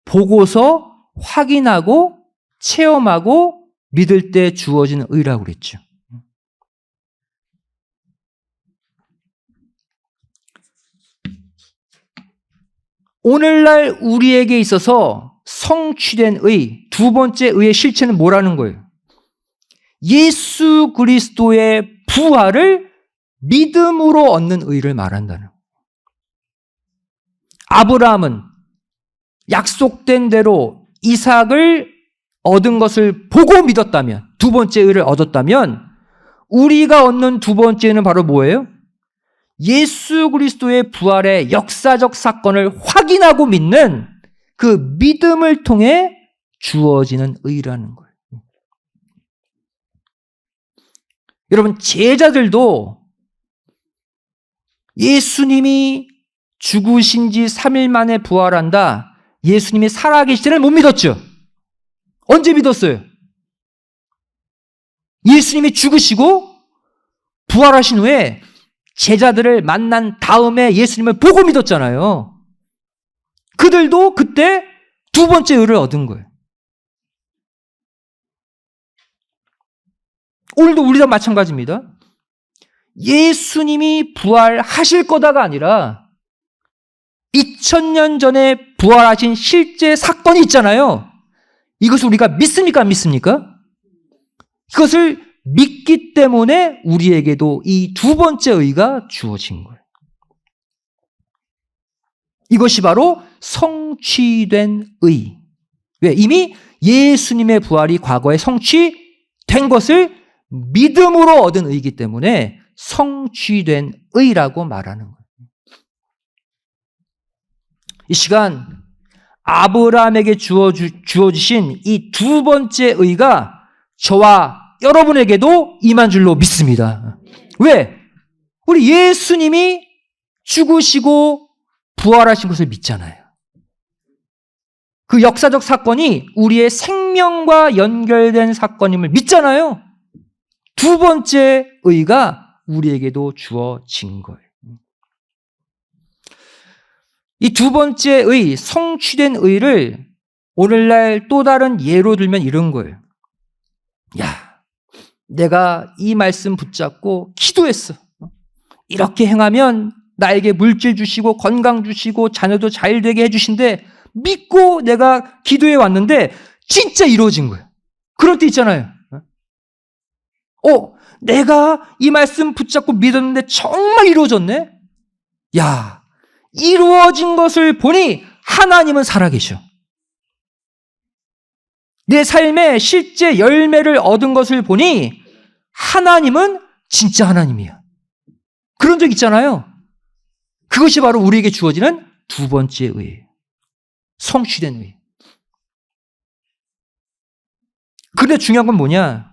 S1: 보고서 확인하고 체험하고 믿을 때 주어지는 의라고 그랬죠. 오늘날 우리에게 있어서 성취된 의, 두 번째 의의 실체는 뭐라는 거예요? 예수 그리스도의 부활을 믿음으로 얻는 의를 말한다는 거예요. 아브라함은 약속된 대로 이삭을 얻은 것을 보고 믿었다면, 두 번째 의를 얻었다면 우리가 얻는 두 번째는 바로 뭐예요? 예수 그리스도의 부활의 역사적 사건을 확인하고 믿는 그 믿음을 통해 주어지는 의라는 거예요. 여러분, 제자들도 예수님이 죽으신 지 3일 만에 부활한다, 예수님이 살아계실 때는 못 믿었죠. 언제 믿었어요? 예수님이 죽으시고 부활하신 후에 제자들을 만난 다음에 예수님을 보고 믿었잖아요. 그들도 그때 두 번째 의를 얻은 거예요. 오늘도 우리도 마찬가지입니다. 예수님이 부활하실 거다가 아니라 2000년 전에 부활하신 실제 사건이 있잖아요. 이것을 우리가 믿습니까? 안 믿습니까? 그것을 믿기 때문에 우리에게도 이 두 번째 의가 주어진 거예요. 이것이 바로 성취된 의. 왜? 이미 예수님의 부활이 과거에 성취된 것을 믿음으로 얻은 의이기 때문에 성취된 의라고 말하는 거예요. 이 시간 아브라함에게 주어주신 이 두 번째 의가 저와 여러분에게도 임한 줄로 믿습니다. 왜? 우리 예수님이 죽으시고 부활하신 것을 믿잖아요. 그 역사적 사건이 우리의 생명과 연결된 사건임을 믿잖아요. 두 번째 의가 우리에게도 주어진 거예요. 이 두 번째 의, 성취된 의를 오늘날 또 다른 예로 들면 이런 거예요. 야, 내가 이 말씀 붙잡고 기도했어. 이렇게 행하면 나에게 물질 주시고 건강 주시고 자녀도 잘 되게 해주신데 믿고 내가 기도해 왔는데 진짜 이루어진 거예요. 그럴 때 있잖아요. 내가 이 말씀 붙잡고 믿었는데 정말 이루어졌네? 야, 이루어진 것을 보니 하나님은 살아계셔. 내 삶에 실제 열매를 얻은 것을 보니 하나님은 진짜 하나님이야. 그런 적 있잖아요. 그것이 바로 우리에게 주어지는 두 번째 의예요. 성취된 의. 그런데 중요한 건 뭐냐?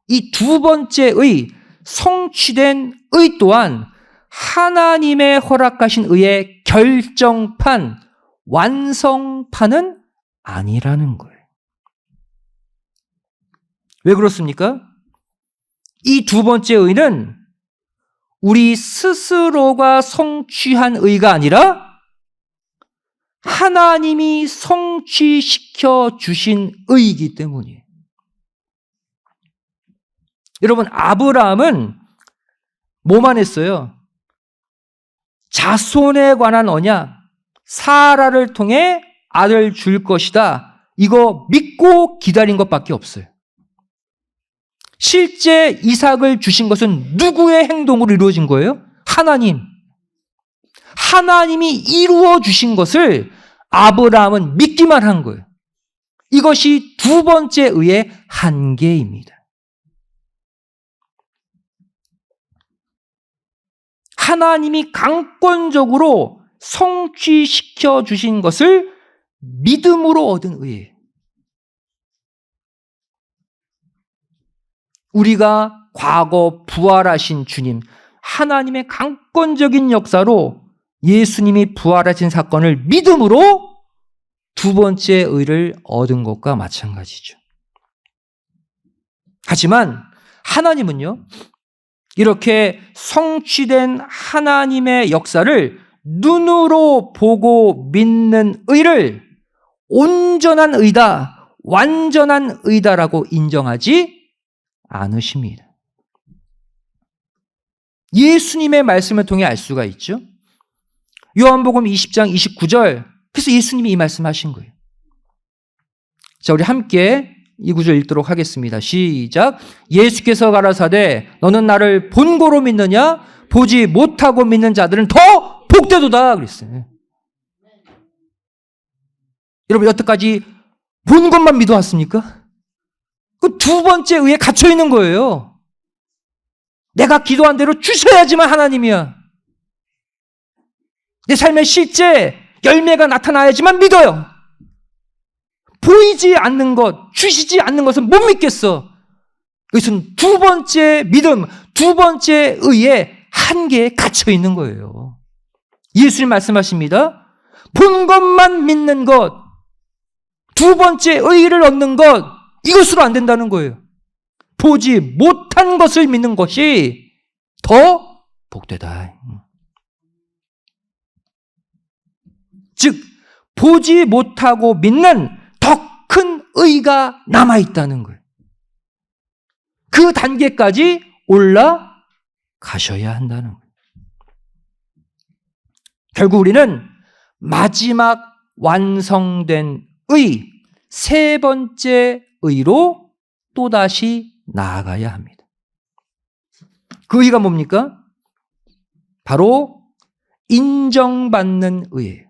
S1: 이 두 번째 의, 성취된 의 또한 하나님의 허락하신 의의 결정판, 완성판은 아니라는 거예요. 왜 그렇습니까? 이 두 번째 의는 우리 스스로가 성취한 의가 아니라 하나님이 성취시켜 주신 의이기 때문이에요. 여러분, 아브라함은 뭐만 했어요? 자손에 관한 언약, 사라를 통해 아들 줄 것이다. 이거 믿고 기다린 것밖에 없어요. 실제 이삭을 주신 것은 누구의 행동으로 이루어진 거예요? 하나님. 하나님이 이루어 주신 것을 아브라함은 믿기만 한 거예요. 이것이 두 번째 의의 한계입니다. 하나님이 강권적으로 성취시켜 주신 것을 믿음으로 얻은 의예요. 우리가 과거 부활하신 주님, 하나님의 강권적인 역사로 예수님이 부활하신 사건을 믿음으로 두 번째 의를 얻은 것과 마찬가지죠. 하지만 하나님은요, 이렇게 성취된 하나님의 역사를 눈으로 보고 믿는 의를 온전한 의다, 완전한 의다라고 인정하지 않으십니다. 예수님의 말씀을 통해 알 수가 있죠. 요한복음 20장 29절, 그래서 예수님이 이 말씀하신 거예요. 자, 우리 함께 이 구절 읽도록 하겠습니다. 시작. 예수께서 가라사대 너는 나를 본고로 믿느냐? 보지 못하고 믿는 자들은 더 복되도다 그랬어요. 여러분, 여태까지 본 것만 믿어왔습니까? 그 두 번째 의에 갇혀 있는 거예요. 내가 기도한 대로 주셔야지만 하나님이야. 내 삶에 실제 열매가 나타나야지만 믿어요. 보이지 않는 것, 주시지 않는 것은 못 믿겠어. 이것은 두 번째 믿음, 두 번째 의의 한계에 갇혀 있는 거예요. 예수님 말씀하십니다. 본 것만 믿는 것, 두 번째 의를 얻는 것, 이것으로 안 된다는 거예요. 보지 못한 것을 믿는 것이 더 복되다. 즉, 보지 못하고 믿는 더 큰 의가 남아있다는 거예요. 그 단계까지 올라가셔야 한다는 거예요. 결국 우리는 마지막 완성된 의, 세 번째 의로 또다시 나아가야 합니다. 그 의가 뭡니까? 바로 인정받는 의예요.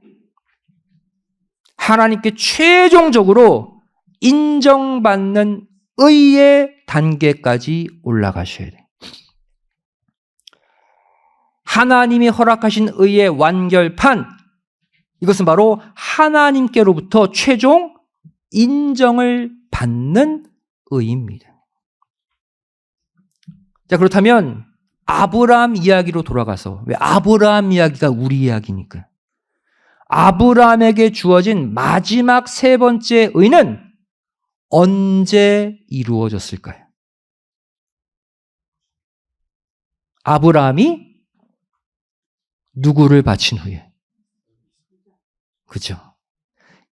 S1: 하나님께 최종적으로 인정받는 의의 단계까지 올라가셔야 돼요. 하나님이 허락하신 의의 완결판, 이것은 바로 하나님께로부터 최종 인정을 받는 의입니다. 자, 그렇다면 아브라함 이야기로 돌아가서, 왜 아브라함 이야기가 우리 이야기니까? 아브라함에게 주어진 마지막 세 번째 의는 언제 이루어졌을까요? 아브라함이 누구를 바친 후에? 그죠?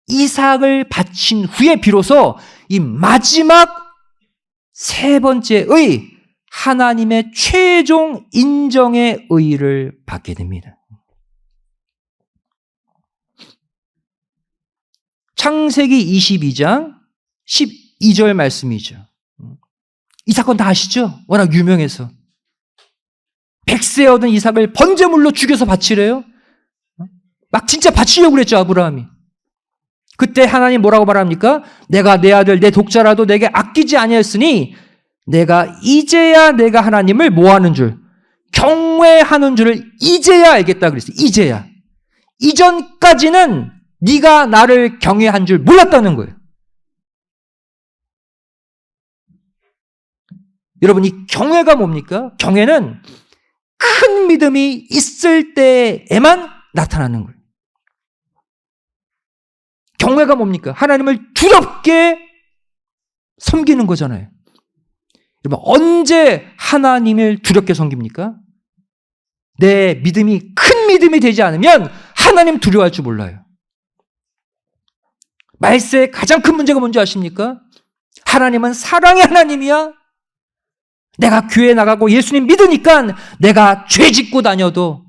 S1: 이삭을 바친 후에 비로소 이 마지막 세 번째 의, 하나님의 최종 인정의 의를 받게 됩니다. 창세기 22장 12절 말씀이죠. 이 사건 다 아시죠? 워낙 유명해서. 백세 얻은 이삭을 번제물로 죽여서 바치래요. 막 진짜 바치려고 그랬죠, 아브라함이. 그때 하나님 뭐라고 말합니까? 내가 내 아들, 내 독자라도 내게 아끼지 아니하였으니 내가 이제야 내가 하나님을 뭐하는 줄, 경외하는 줄을 이제야 알겠다 그랬어요. 이제야. 이전까지는 네가 나를 경외한 줄 몰랐다는 거예요. 여러분, 이 경외가 뭡니까? 경외는 큰 믿음이 있을 때에만 나타나는 거예요. 경외가 뭡니까? 하나님을 두렵게 섬기는 거잖아요. 여러분, 언제 하나님을 두렵게 섬깁니까? 내 믿음이 큰 믿음이 되지 않으면 하나님 두려워할 줄 몰라요. 말세의 가장 큰 문제가 뭔지 아십니까? 하나님은 사랑의 하나님이야. 내가 교회 나가고 예수님 믿으니까 내가 죄 짓고 다녀도,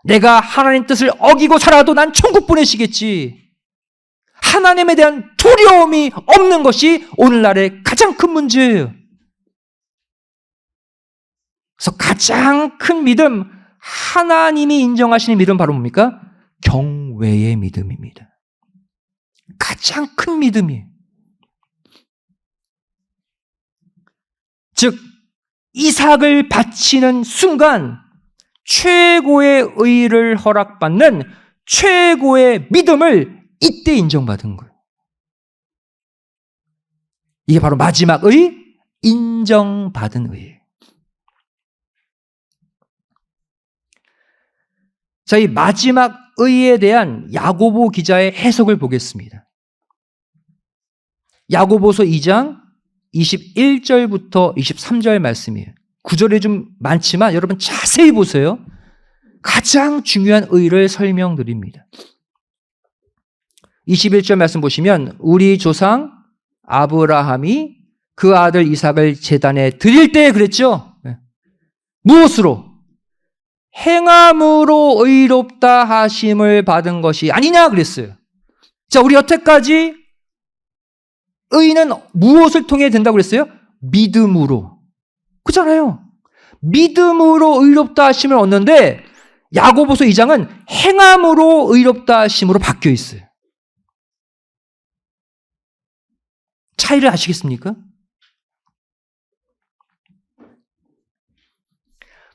S1: 내가 하나님 뜻을 어기고 살아도 난 천국 보내시겠지. 하나님에 대한 두려움이 없는 것이 오늘날의 가장 큰 문제예요. 그래서 가장 큰 믿음, 하나님이 인정하시는 믿음 바로 뭡니까? 경외의 믿음입니다. 가장 큰 믿음이에요. 즉 이삭을 바치는 순간 최고의 의를 허락받는 최고의 믿음을 이때 인정받은 거예요. 이게 바로 마지막 의, 인정받은 의예요. 자, 이 마지막 의에 대한 야고보 기자의 해석을 보겠습니다. 야고보서 2장 21절부터 23절 말씀이에요. 구절이 좀 많지만 여러분 자세히 보세요. 가장 중요한 의를 설명드립니다. 21절 말씀 보시면 우리 조상 아브라함이 그 아들 이삭을 제단에 드릴 때 그랬죠. 무엇으로? 행함으로 의롭다 하심을 받은 것이 아니냐 그랬어요. 자, 우리 여태까지 의는 무엇을 통해 된다고 그랬어요? 믿음으로. 그렇잖아요. 믿음으로 의롭다 하심을 얻는데 야고보서 2장은 행함으로 의롭다 하심으로 바뀌어 있어요. 차이를 아시겠습니까?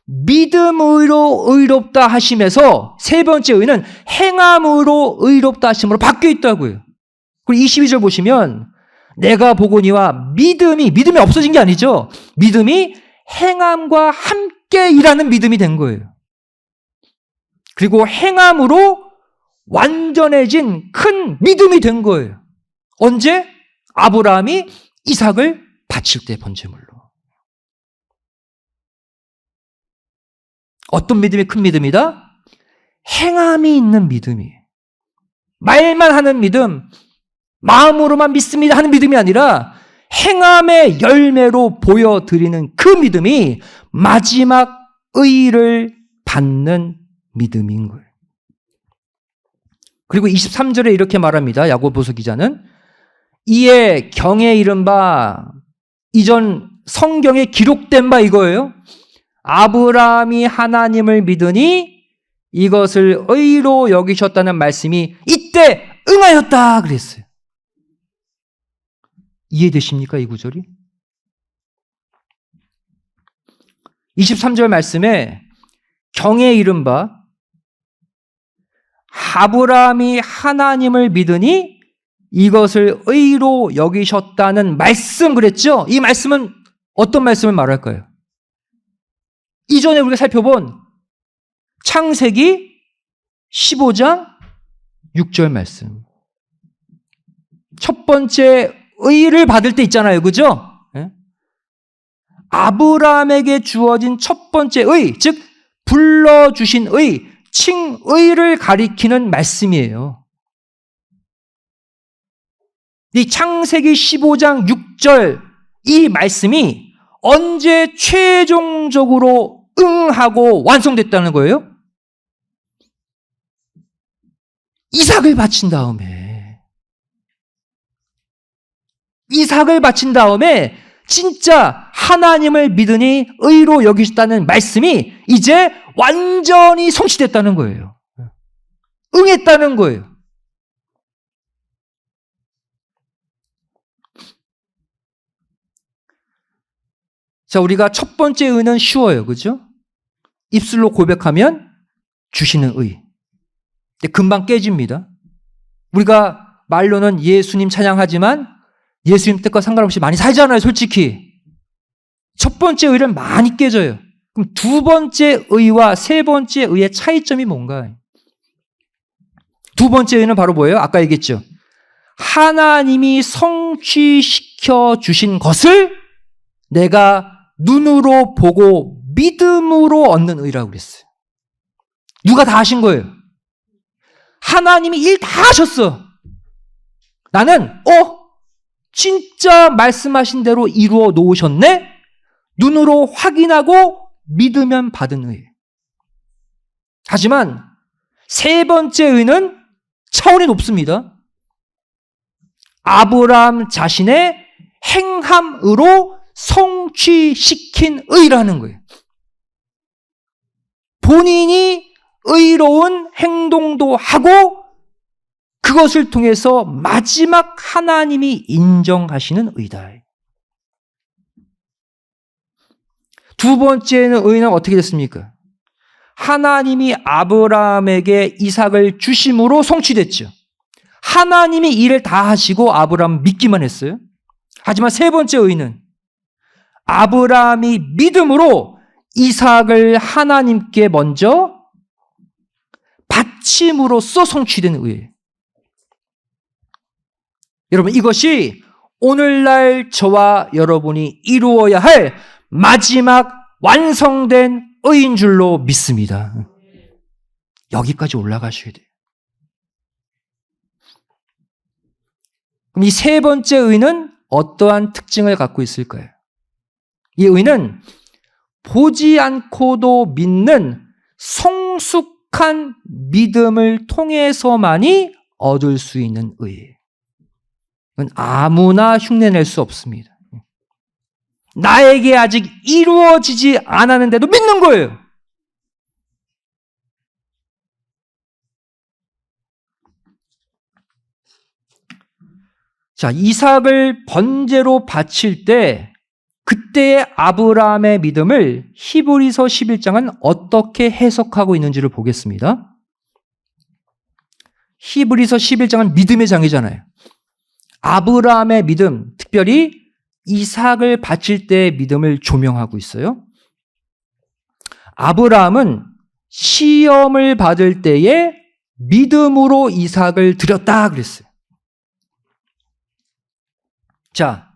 S1: 믿음으로 의롭다 하심에서 세 번째 의는 행함으로 의롭다 하심으로 바뀌어 있다고요. 그리고 22절 보시면 내가 보거니와 믿음이 없어진 게 아니죠. 믿음이 행함과 함께 일하는 믿음이 된 거예요. 그리고 행함으로 완전해진 큰 믿음이 된 거예요. 언제? 아브라함이 이삭을 바칠 때 번제물로. 어떤 믿음이 큰 믿음이다? 행함이 있는 믿음이에요. 말만 하는 믿음, 마음으로만 믿습니다 하는 믿음이 아니라 행함의 열매로 보여드리는 그 믿음이 마지막 의를 받는 믿음인 거예요. 그리고 23절에 이렇게 말합니다. 야고보서 기자는 이에 경에 이른 바 이전 성경에 기록된 바 이거예요. 아브라함이 하나님을 믿으니 이것을 의로 여기셨다는 말씀이 이때 응하였다 그랬어요. 이해되십니까? 이 구절이? 23절 말씀에 경에 이른 바 아브라함이 하나님을 믿으니 이것을 의로 여기셨다는 말씀 그랬죠? 이 말씀은 어떤 말씀을 말할까요? 이전에 우리가 살펴본 창세기 15장 6절 말씀. 첫 번째 의를 받을 때 있잖아요. 그죠? 아브라함에게 주어진 첫 번째 의, 즉 불러주신 의, 칭의를 가리키는 말씀이에요. 이 창세기 15장 6절 이 말씀이 언제 최종적으로 응하고 완성됐다는 거예요? 이삭을 바친 다음에. 이삭을 바친 다음에 진짜 하나님을 믿으니 의로 여기셨다는 말씀이 이제 완전히 성취됐다는 거예요. 응했다는 거예요. 자, 우리가 첫 번째 의는 쉬워요. 그죠? 입술로 고백하면 주시는 의. 근데 금방 깨집니다. 우리가 말로는 예수님 찬양하지만 예수님 뜻과 상관없이 많이 살잖아요. 솔직히. 첫 번째 의는 많이 깨져요. 그럼 두 번째 의와 세 번째 의의 차이점이 뭔가? 두 번째 의는 바로 뭐예요? 아까 얘기했죠. 하나님이 성취시켜 주신 것을 내가 눈으로 보고 믿음으로 얻는 의라고 그랬어요. 누가 다 하신 거예요? 하나님이 일 다 하셨어. 나는 진짜 말씀하신 대로 이루어 놓으셨네? 눈으로 확인하고 믿으면 받은 의. 하지만 세 번째 의는 차원이 높습니다. 아브라함 자신의 행함으로 성취시킨 의라는 거예요. 본인이 의로운 행동도 하고 그것을 통해서 마지막 하나님이 인정하시는 의다. 두 번째는 의는 어떻게 됐습니까? 하나님이 아브라함에게 이삭을 주심으로 성취됐죠. 하나님이 일을 다 하시고 아브라함은 믿기만 했어요. 하지만 세 번째 의는 아브라함이 믿음으로 이삭을 하나님께 먼저 바침으로써 성취된 의예요. 여러분, 이것이 오늘날 저와 여러분이 이루어야 할 마지막 완성된 의인 줄로 믿습니다. 여기까지 올라가셔야 돼요. 그럼 이 세 번째 의는 어떠한 특징을 갖고 있을까요? 이 의는 보지 않고도 믿는 성숙한 믿음을 통해서만이 얻을 수 있는 의예요. 이건 아무나 흉내낼 수 없습니다. 나에게 아직 이루어지지 않았는데도 믿는 거예요. 자, 이삭을 번제로 바칠 때 그때의 아브라함의 믿음을 히브리서 11장은 어떻게 해석하고 있는지를 보겠습니다. 히브리서 11장은 믿음의 장이잖아요. 아브라함의 믿음, 특별히 이삭을 바칠 때의 믿음을 조명하고 있어요. 아브라함은 시험을 받을 때에 믿음으로 이삭을 드렸다 그랬어요. 자,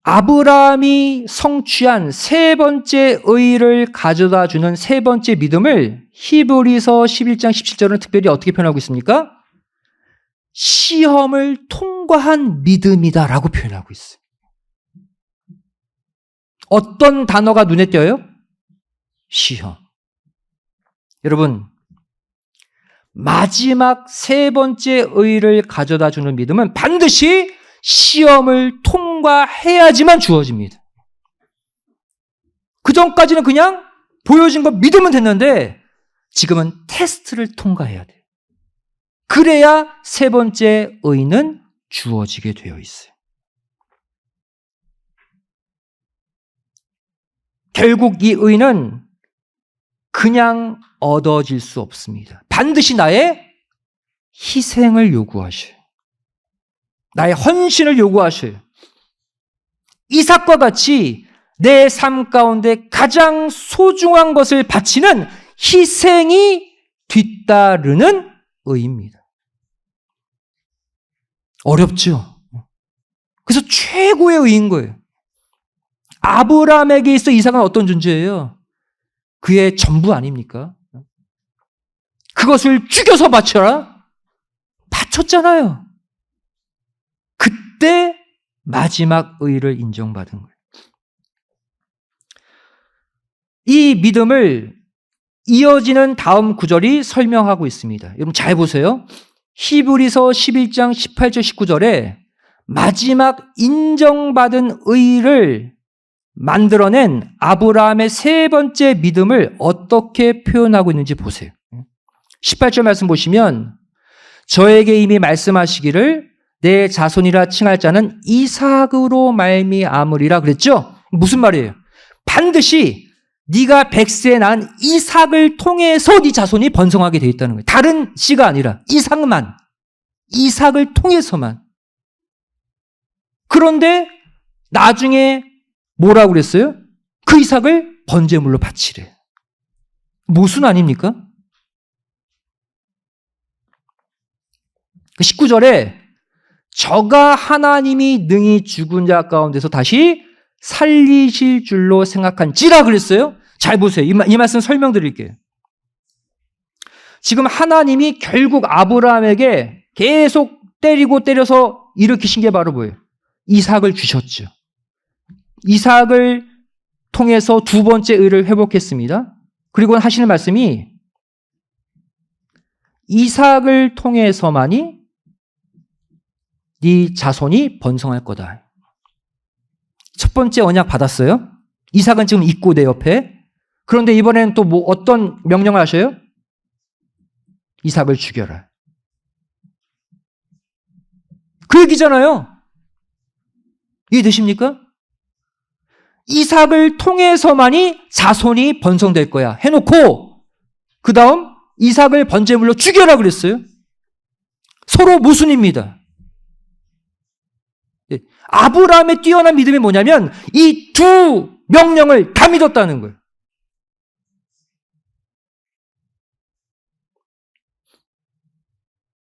S1: 아브라함이 성취한 세 번째 의를 가져다 주는 세 번째 믿음을 히브리서 11장 17절은 특별히 어떻게 표현하고 있습니까? 시험을 통과한 믿음이다라고 표현하고 있어요. 어떤 단어가 눈에 띄어요? 시험. 여러분, 마지막 세 번째 의를 가져다 주는 믿음은 반드시 시험을 통과해야지만 주어집니다. 그 전까지는 그냥 보여진 거 믿으면 됐는데 지금은 테스트를 통과해야 돼요. 그래야 세 번째 의는 주어지게 되어 있어요. 결국 이 의는 그냥 얻어질 수 없습니다. 반드시 나의 희생을 요구하셔요. 나의 헌신을 요구하셔요. 이삭과 같이 내 삶 가운데 가장 소중한 것을 바치는 희생이 뒤따르는 의입니다. 어렵죠? 그래서 최고의 의인 거예요. 아브라함에게 있어 이삭은 어떤 존재예요? 그의 전부 아닙니까? 그것을 죽여서 바쳐라? 바쳤잖아요. 그때 마지막 의를 인정받은 거예요. 이 믿음을 이어지는 다음 구절이 설명하고 있습니다. 여러분 잘 보세요. 히브리서 11장 18절 19절에 마지막 인정받은 의를 만들어낸 아브라함의 세 번째 믿음을 어떻게 표현하고 있는지 보세요. 18절 말씀 보시면 저에게 이미 말씀하시기를 내 자손이라 칭할 자는 이삭으로 말미암으리라 그랬죠? 무슨 말이에요? 반드시 네가 100세에 낳은 이삭을 통해서 네 자손이 번성하게 돼 있다는 거예요. 다른 씨가 아니라 이삭을 통해서만. 그런데 나중에 뭐라고 그랬어요? 그 이삭을 번제물로 바치래. 모순 아닙니까? 19절에 저가 하나님이 능히 죽은 자 가운데서 다시 살리실 줄로 생각한지라 그랬어요. 잘 보세요. 이 말씀 설명드릴게요. 지금 하나님이 결국 아브라함에게 계속 때리고 때려서 일으키신 게 바로 뭐예요? 이삭을 주셨죠. 이삭을 통해서 두 번째 의를 회복했습니다. 그리고 하시는 말씀이 이삭을 통해서만이 네 자손이 번성할 거다. 첫 번째 언약 받았어요. 이삭은 지금 있고 내 옆에. 그런데 이번에는 또 뭐 어떤 명령을 하셔요? 이삭을 죽여라. 그 얘기잖아요. 이해되십니까? 이삭을 통해서만이 자손이 번성될 거야 해놓고 그 다음 이삭을 번제물로 죽여라 그랬어요. 서로 모순입니다. 아브라함의 뛰어난 믿음이 뭐냐면 이 두 명령을 다 믿었다는 거예요.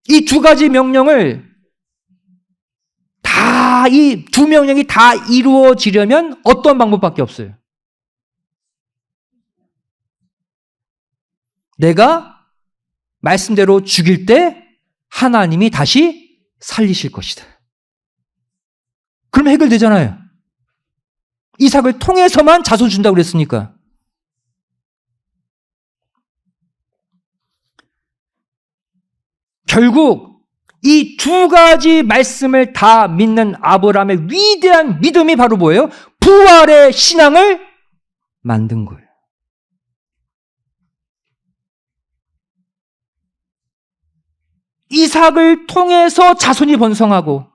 S1: 이 두 가지 명령을 이 두 명령이 다 이루어지려면 어떤 방법밖에 없어요? 내가 말씀대로 죽일 때 하나님이 다시 살리실 것이다. 그럼 해결되잖아요. 이삭을 통해서만 자손 준다고 그랬으니까. 결국 이 두 가지 말씀을 다 믿는 아브라함의 위대한 믿음이 바로 뭐예요? 부활의 신앙을 만든 거예요. 이삭을 통해서 자손이 번성하고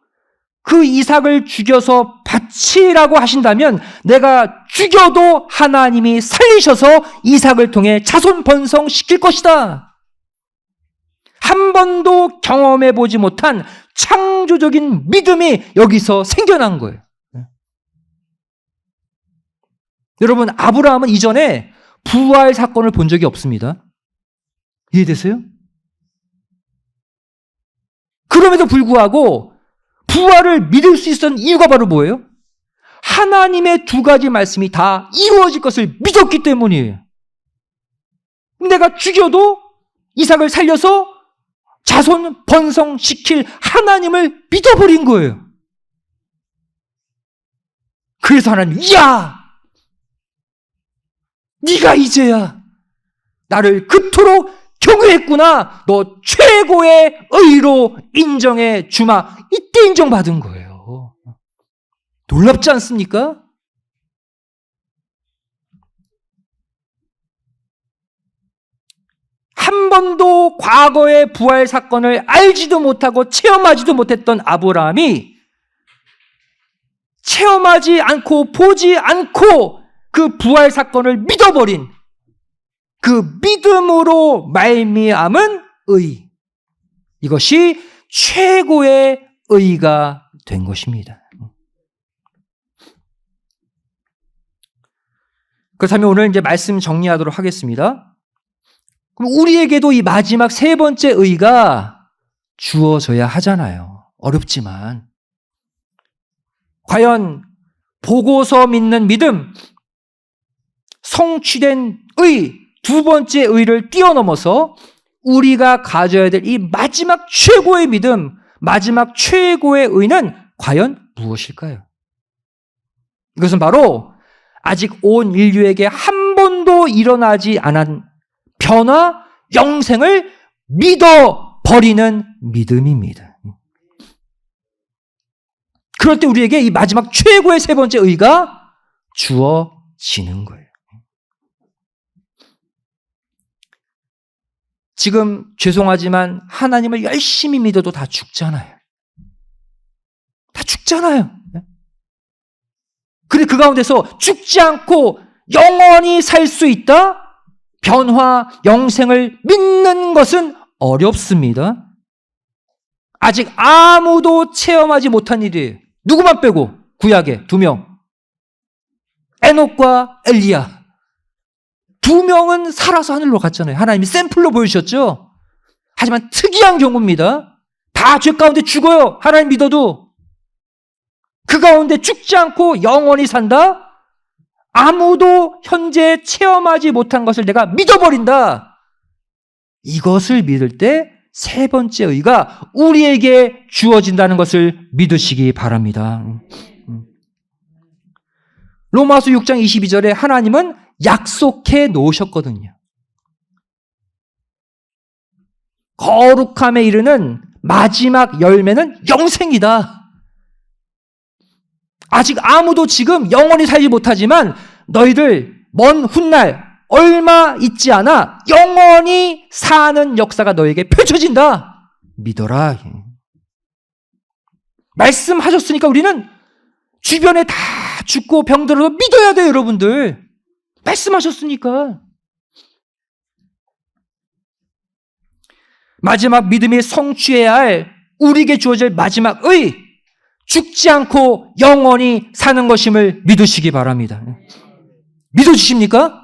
S1: 그 이삭을 죽여서 바치라고 하신다면 내가 죽여도 하나님이 살리셔서 이삭을 통해 자손 번성시킬 것이다. 한 번도 경험해 보지 못한 창조적인 믿음이 여기서 생겨난 거예요. 여러분, 아브라함은 이전에 부활 사건을 본 적이 없습니다. 이해되세요? 그럼에도 불구하고 부활을 믿을 수 있었던 이유가 바로 뭐예요? 하나님의 두 가지 말씀이 다 이루어질 것을 믿었기 때문이에요. 내가 죽여도 이삭을 살려서 자손 번성시킬 하나님을 믿어버린 거예요. 그래서 하나님, 이야! 네가 이제야 나를 그토록 경외했구나. 너 최고의 의로 인정해 주마. 이때 인정받은 거예요. 놀랍지 않습니까? 한 번도 과거의 부활 사건을 알지도 못하고 체험하지도 못했던 아브라함이 체험하지 않고 보지 않고 그 부활 사건을 믿어버린 그 믿음으로 말미암은 의. 이것이 최고의 의가 된 것입니다. 그렇다면 오늘 이제 말씀 정리하도록 하겠습니다. 그럼 우리에게도 이 마지막 세 번째 의가 주어져야 하잖아요. 어렵지만. 과연 보고서 믿는 믿음, 성취된 의, 두 번째 의를 뛰어넘어서 우리가 가져야 될 이 마지막 최고의 믿음, 마지막 최고의 의는 과연 무엇일까요? 이것은 바로 아직 온 인류에게 한 번도 일어나지 않은 변화, 영생을 믿어버리는 믿음입니다. 그럴 때 우리에게 이 마지막 최고의 세 번째 의가 주어지는 거예요. 지금 죄송하지만 하나님을 열심히 믿어도 다 죽잖아요. 다 죽잖아요. 그런데 그 가운데서 죽지 않고 영원히 살 수 있다? 변화, 영생을 믿는 것은 어렵습니다. 아직 아무도 체험하지 못한 일이에요. 누구만 빼고 구약에 2명. 에녹과 엘리야. 두 명은 살아서 하늘로 갔잖아요. 하나님이 샘플로 보여주셨죠. 하지만 특이한 경우입니다. 다 죄 가운데 죽어요. 하나님 믿어도. 그 가운데 죽지 않고 영원히 산다? 아무도 현재 체험하지 못한 것을 내가 믿어버린다. 이것을 믿을 때 세 번째 의가 우리에게 주어진다는 것을 믿으시기 바랍니다. 로마서 6장 22절에 하나님은 약속해 놓으셨거든요. 거룩함에 이르는 마지막 열매는 영생이다. 아직 아무도 지금 영원히 살지 못하지만 너희들 먼 훗날 얼마 있지 않아 영원히 사는 역사가 너에게 펼쳐진다. 믿어라. 말씀하셨으니까 우리는 주변에 다 죽고 병들어도 믿어야 돼요, 여러분들. 말씀하셨으니까. 마지막 믿음이 성취해야 할 우리에게 주어질 마지막의 죽지 않고 영원히 사는 것임을 믿으시기 바랍니다. 믿어주십니까?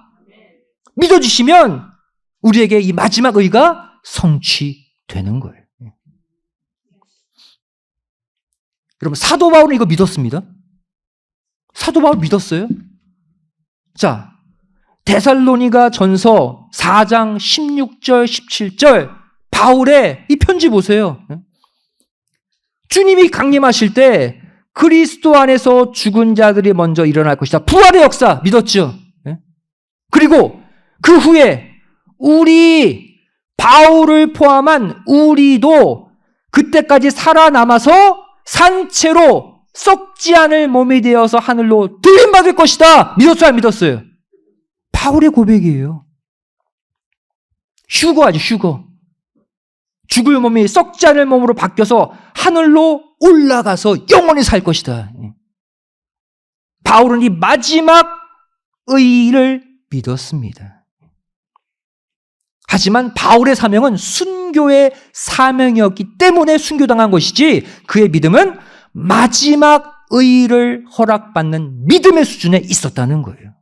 S1: 믿어주시면 우리에게 이 마지막 의가 성취되는 거예요. 여러분, 사도 바울은 이거 믿었습니다. 사도 바울 믿었어요. 자, 데살로니가 전서 4장 16절 17절 바울의 이 편지 보세요. 주님이 강림하실 때 그리스도 안에서 죽은 자들이 먼저 일어날 것이다. 부활의 역사 믿었죠. 그리고 그 후에 우리 바울을 포함한 우리도 그때까지 살아남아서 산채로 썩지 않을 몸이 되어서 하늘로 들림받을 것이다. 믿었어요, 안 믿었어요? 바울의 고백이에요. 휴거하죠, 휴거. 죽을 몸이 썩지 않을 몸으로 바뀌어서 하늘로 올라가서 영원히 살 것이다. 바울은 이 마지막 의를 믿었습니다. 하지만 바울의 사명은 순교의 사명이었기 때문에 순교당한 것이지 그의 믿음은 마지막 의를 허락받는 믿음의 수준에 있었다는 거예요.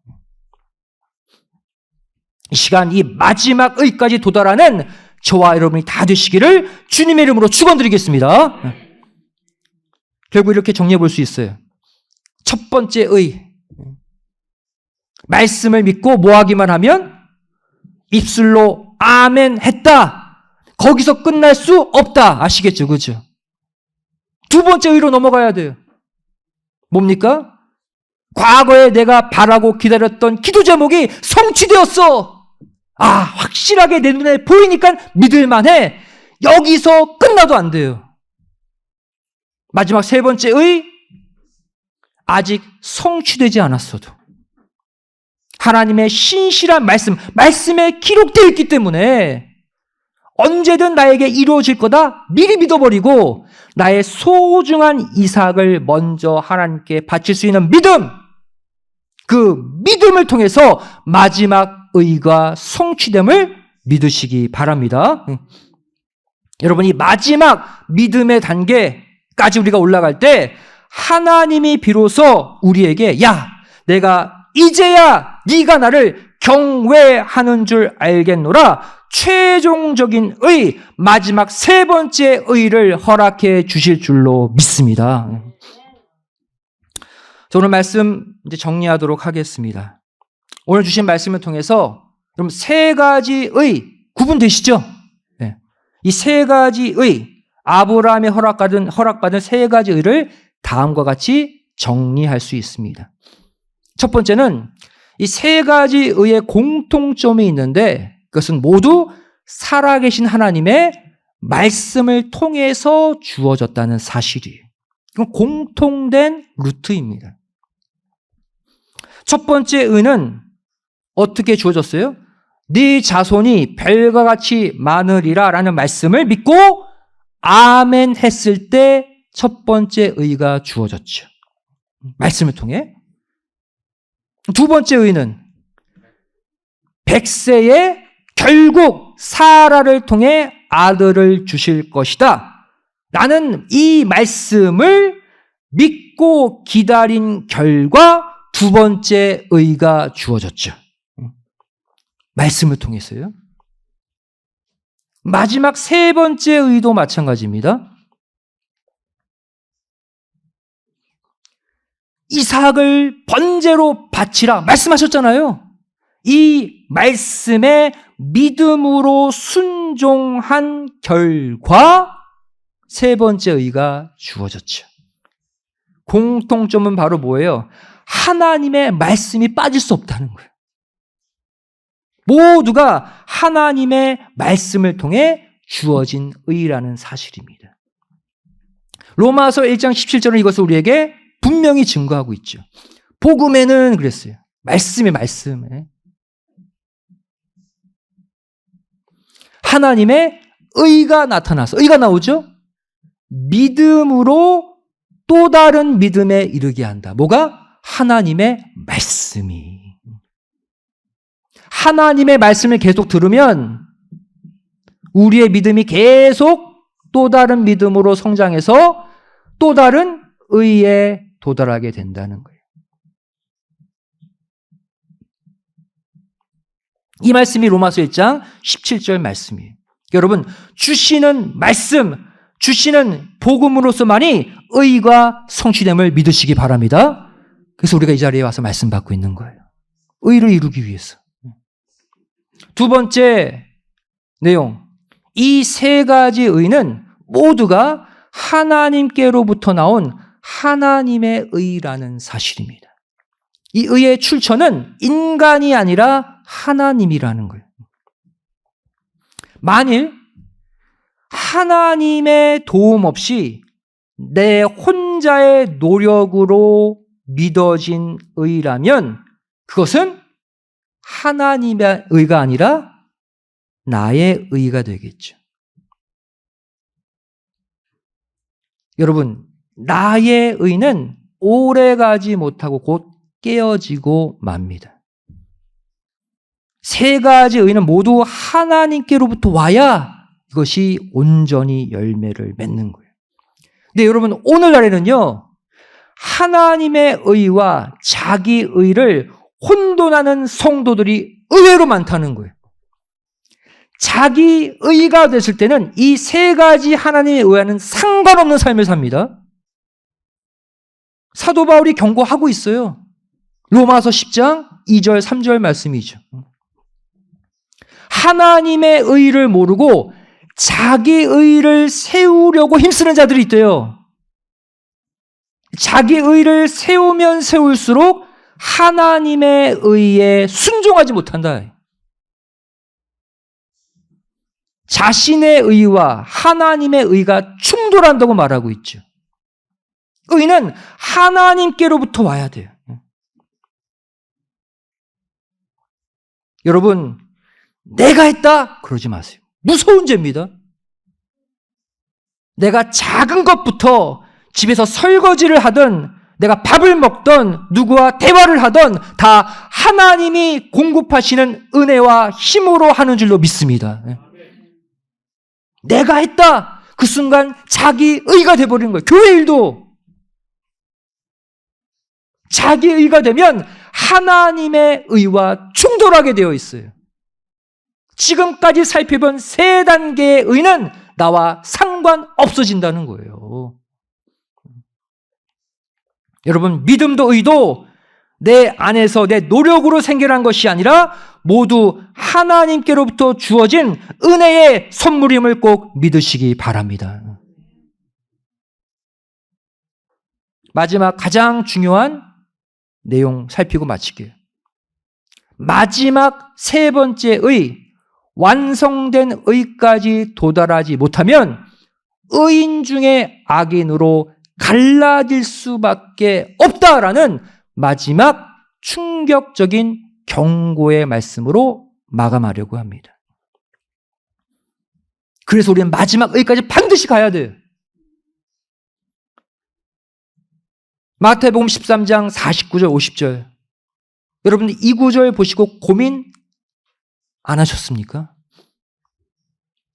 S1: 이 시간 이 마지막 의까지 도달하는 저와 여러분이 다 되시기를 주님의 이름으로 축원드리겠습니다. 결국 이렇게 정리해 볼 수 있어요. 첫 번째 의, 말씀을 믿고 뭐하기만 하면 입술로 아멘 했다. 거기서 끝날 수 없다. 아시겠죠? 그죠? 두 번째 의로 넘어가야 돼요. 뭡니까? 과거에 내가 바라고 기다렸던 기도 제목이 성취되었어. 아, 확실하게 내 눈에 보이니까 믿을만해. 여기서 끝나도 안 돼요. 마지막 세 번째 의, 아직 성취되지 않았어도 하나님의 신실한 말씀에 기록되어 있기 때문에 언제든 나에게 이루어질 거다 미리 믿어버리고 나의 소중한 이삭을 먼저 하나님께 바칠 수 있는 믿음, 그 믿음을 통해서 마지막 의가 성취됨을 믿으시기 바랍니다. 여러분, 이 마지막 믿음의 단계까지 우리가 올라갈 때 하나님이 비로소 우리에게 야, 내가 이제야 네가 나를 경외하는 줄 알겠노라. 최종적인 의, 마지막 세 번째 의를 허락해 주실 줄로 믿습니다. 자, 오늘 말씀 이제 정리하도록 하겠습니다. 오늘 주신 말씀을 통해서 여러분 세 가지의 구분되시죠? 네. 이 세 가지의 아브라함이 허락받은 세 가지 의를 다음과 같이 정리할 수 있습니다. 첫 번째는 이 세 가지 의의 공통점이 있는데 그것은 모두 살아계신 하나님의 말씀을 통해서 주어졌다는 사실이에요. 이건 공통된 루트입니다. 첫 번째 의는 어떻게 주어졌어요? 네 자손이 별과 같이 많으리라 라는 말씀을 믿고 아멘 했을 때 첫 번째 의가 주어졌죠. 말씀을 통해. 두 번째 의는 100세에 결국 사라를 통해 아들을 주실 것이다. 나는 이 말씀을 믿고 기다린 결과 두 번째 의가 주어졌죠. 말씀을 통해서요. 마지막 세 번째 의도 마찬가지입니다. 이삭을 번제로 바치라 말씀하셨잖아요. 이 말씀에 믿음으로 순종한 결과 세 번째 의가 주어졌죠. 공통점은 바로 뭐예요? 하나님의 말씀이 빠질 수 없다는 거예요. 모두가 하나님의 말씀을 통해 주어진 의라는 사실입니다. 로마서 1장 17절은 이것을 우리에게 분명히 증거하고 있죠. 복음에는 그랬어요. 말씀에 하나님의 의가 나타나서 의가 나오죠. 믿음으로 또 다른 믿음에 이르게 한다. 뭐가? 하나님의 말씀이. 하나님의 말씀을 계속 들으면 우리의 믿음이 계속 또 다른 믿음으로 성장해서 또 다른 의에 도달하게 된다는 거예요. 이 말씀이 로마서 1장 17절 말씀이에요. 여러분, 주시는 말씀, 주시는 복음으로서만이 의가 성취됨을 믿으시기 바랍니다. 그래서 우리가 이 자리에 와서 말씀 받고 있는 거예요. 의를 이루기 위해서. 두 번째 내용, 이 세 가지 의는 모두가 하나님께로부터 나온 하나님의 의라는 사실입니다. 이 의의 출처는 인간이 아니라 하나님이라는 거예요. 만일 하나님의 도움 없이 내 혼자의 노력으로 믿어진 의라면 그것은 하나님의 의가 아니라 나의 의가 되겠죠. 여러분, 나의 의는 오래가지 못하고 곧 깨어지고 맙니다. 세 가지 의는 모두 하나님께로부터 와야 이것이 온전히 열매를 맺는 거예요. 근데 여러분, 오늘날에는요, 하나님의 의와 자기 의를 혼돈하는 성도들이 의외로 많다는 거예요. 자기 의가 됐을 때는 이 세 가지 하나님의 의와는 상관없는 삶을 삽니다. 사도 바울이 경고하고 있어요. 로마서 10장 2절 3절 말씀이죠. 하나님의 의를 모르고 자기 의를 세우려고 힘쓰는 자들이 있대요. 자기 의를 세우면 세울수록 하나님의 의에 순종하지 못한다. 자신의 의와 하나님의 의가 충돌한다고 말하고 있죠. 의는 하나님께로부터 와야 돼요. 여러분, 내가 했다? 그러지 마세요. 무서운 죄입니다. 내가 작은 것부터 집에서 설거지를 하든 내가 밥을 먹던 누구와 대화를 하던 다 하나님이 공급하시는 은혜와 힘으로 하는 줄로 믿습니다. 내가 했다. 그 순간 자기 의가 돼버리는 거예요. 교회 일도 자기 의가 되면 하나님의 의와 충돌하게 되어 있어요. 지금까지 살펴본 세 단계의 의는 나와 상관없어진다는 거예요. 여러분, 믿음도 의도 내 안에서 내 노력으로 생겨난 것이 아니라 모두 하나님께로부터 주어진 은혜의 선물임을 꼭 믿으시기 바랍니다. 마지막 가장 중요한 내용 살피고 마칠게요. 마지막 세 번째 의, 완성된 의까지 도달하지 못하면 의인 중에 악인으로 갈라질 수밖에 없다라는 마지막 충격적인 경고의 말씀으로 마감하려고 합니다. 그래서 우리는 마지막 의까지 반드시 가야 돼요. 마태복음 13장 49절 50절, 여러분들 이 구절 보시고 고민 안 하셨습니까?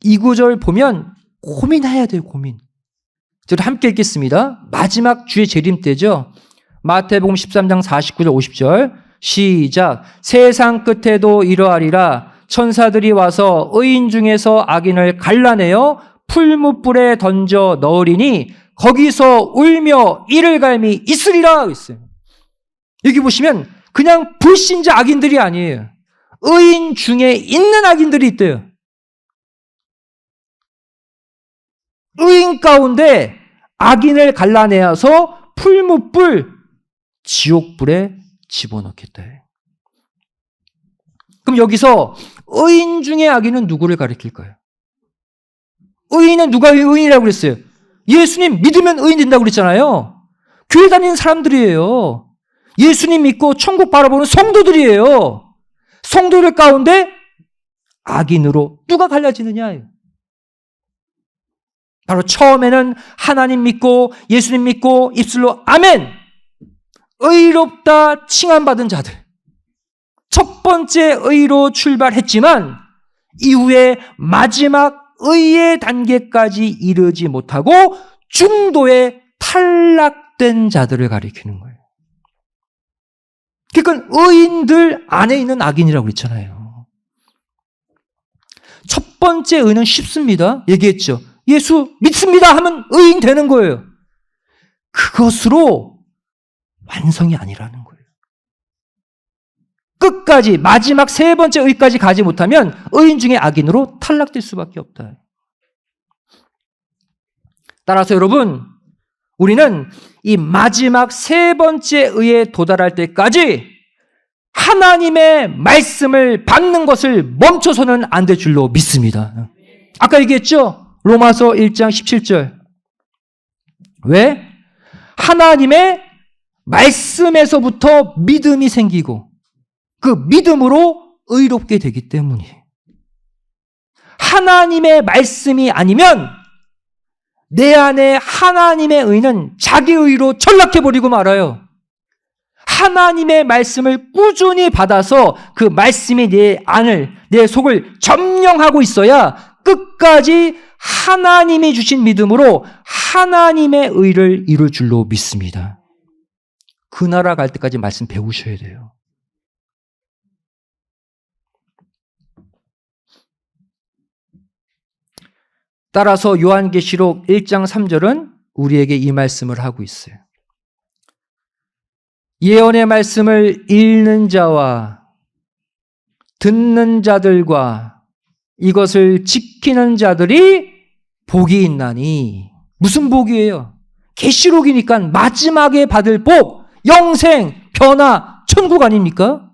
S1: 이 구절 보면 고민해야 돼요. 고민. 저도 함께 읽겠습니다. 마지막 주의 재림 때죠. 마태복음 13장 49절 50절 시작. 세상 끝에도 이러하리라. 천사들이 와서 의인 중에서 악인을 갈라내어 풀무불에 던져 넣으리니 거기서 울며 이를 갈미 있으리라 했어요. 여기 보시면 그냥 불신자 악인들이 아니에요. 의인 중에 있는 악인들이 있대요. 의인 가운데 악인을 갈라내어서 풀무불 지옥불에 집어넣겠다. 그럼 여기서 의인 중에 악인은 누구를 가리킬까요? 의인은 누가 의인이라고 그랬어요? 예수님 믿으면 의인 된다고 그랬잖아요. 교회 다니는 사람들이에요. 예수님 믿고 천국 바라보는 성도들이에요. 성도들 가운데 악인으로 누가 갈라지느냐? 바로 처음에는 하나님 믿고 예수님 믿고 입술로 아멘! 의롭다 칭함받은 자들. 첫 번째 의로 출발했지만 이후에 마지막 의의 단계까지 이르지 못하고 중도에 탈락된 자들을 가리키는 거예요. 그러니까 의인들 안에 있는 악인이라고 그랬잖아요. 첫 번째 의는 쉽습니다. 얘기했죠. 예수 믿습니다 하면 의인 되는 거예요. 그것으로 완성이 아니라는 거예요. 끝까지 마지막 세 번째 의까지 가지 못하면 의인 중에 악인으로 탈락될 수밖에 없다. 따라서 여러분, 우리는 이 마지막 세 번째 의에 도달할 때까지 하나님의 말씀을 받는 것을 멈춰서는 안 될 줄로 믿습니다. 아까 얘기했죠? 로마서 1장 17절. 왜? 하나님의 말씀에서부터 믿음이 생기고 그 믿음으로 의롭게 되기 때문이에요. 하나님의 말씀이 아니면 내 안에 하나님의 의는 자기 의로 전락해버리고 말아요. 하나님의 말씀을 꾸준히 받아서 그 말씀이 내 안을, 내 속을 점령하고 있어야 끝까지 하나님이 주신 믿음으로 하나님의 의를 이룰 줄로 믿습니다. 그 나라 갈 때까지 말씀 배우셔야 돼요. 따라서 요한계시록 1장 3절은 우리에게 이 말씀을 하고 있어요. 예언의 말씀을 읽는 자와 듣는 자들과 이것을 지키는 자들이 복이 있나니. 무슨 복이에요? 계시록이니까 마지막에 받을 복, 영생, 변화, 천국 아닙니까?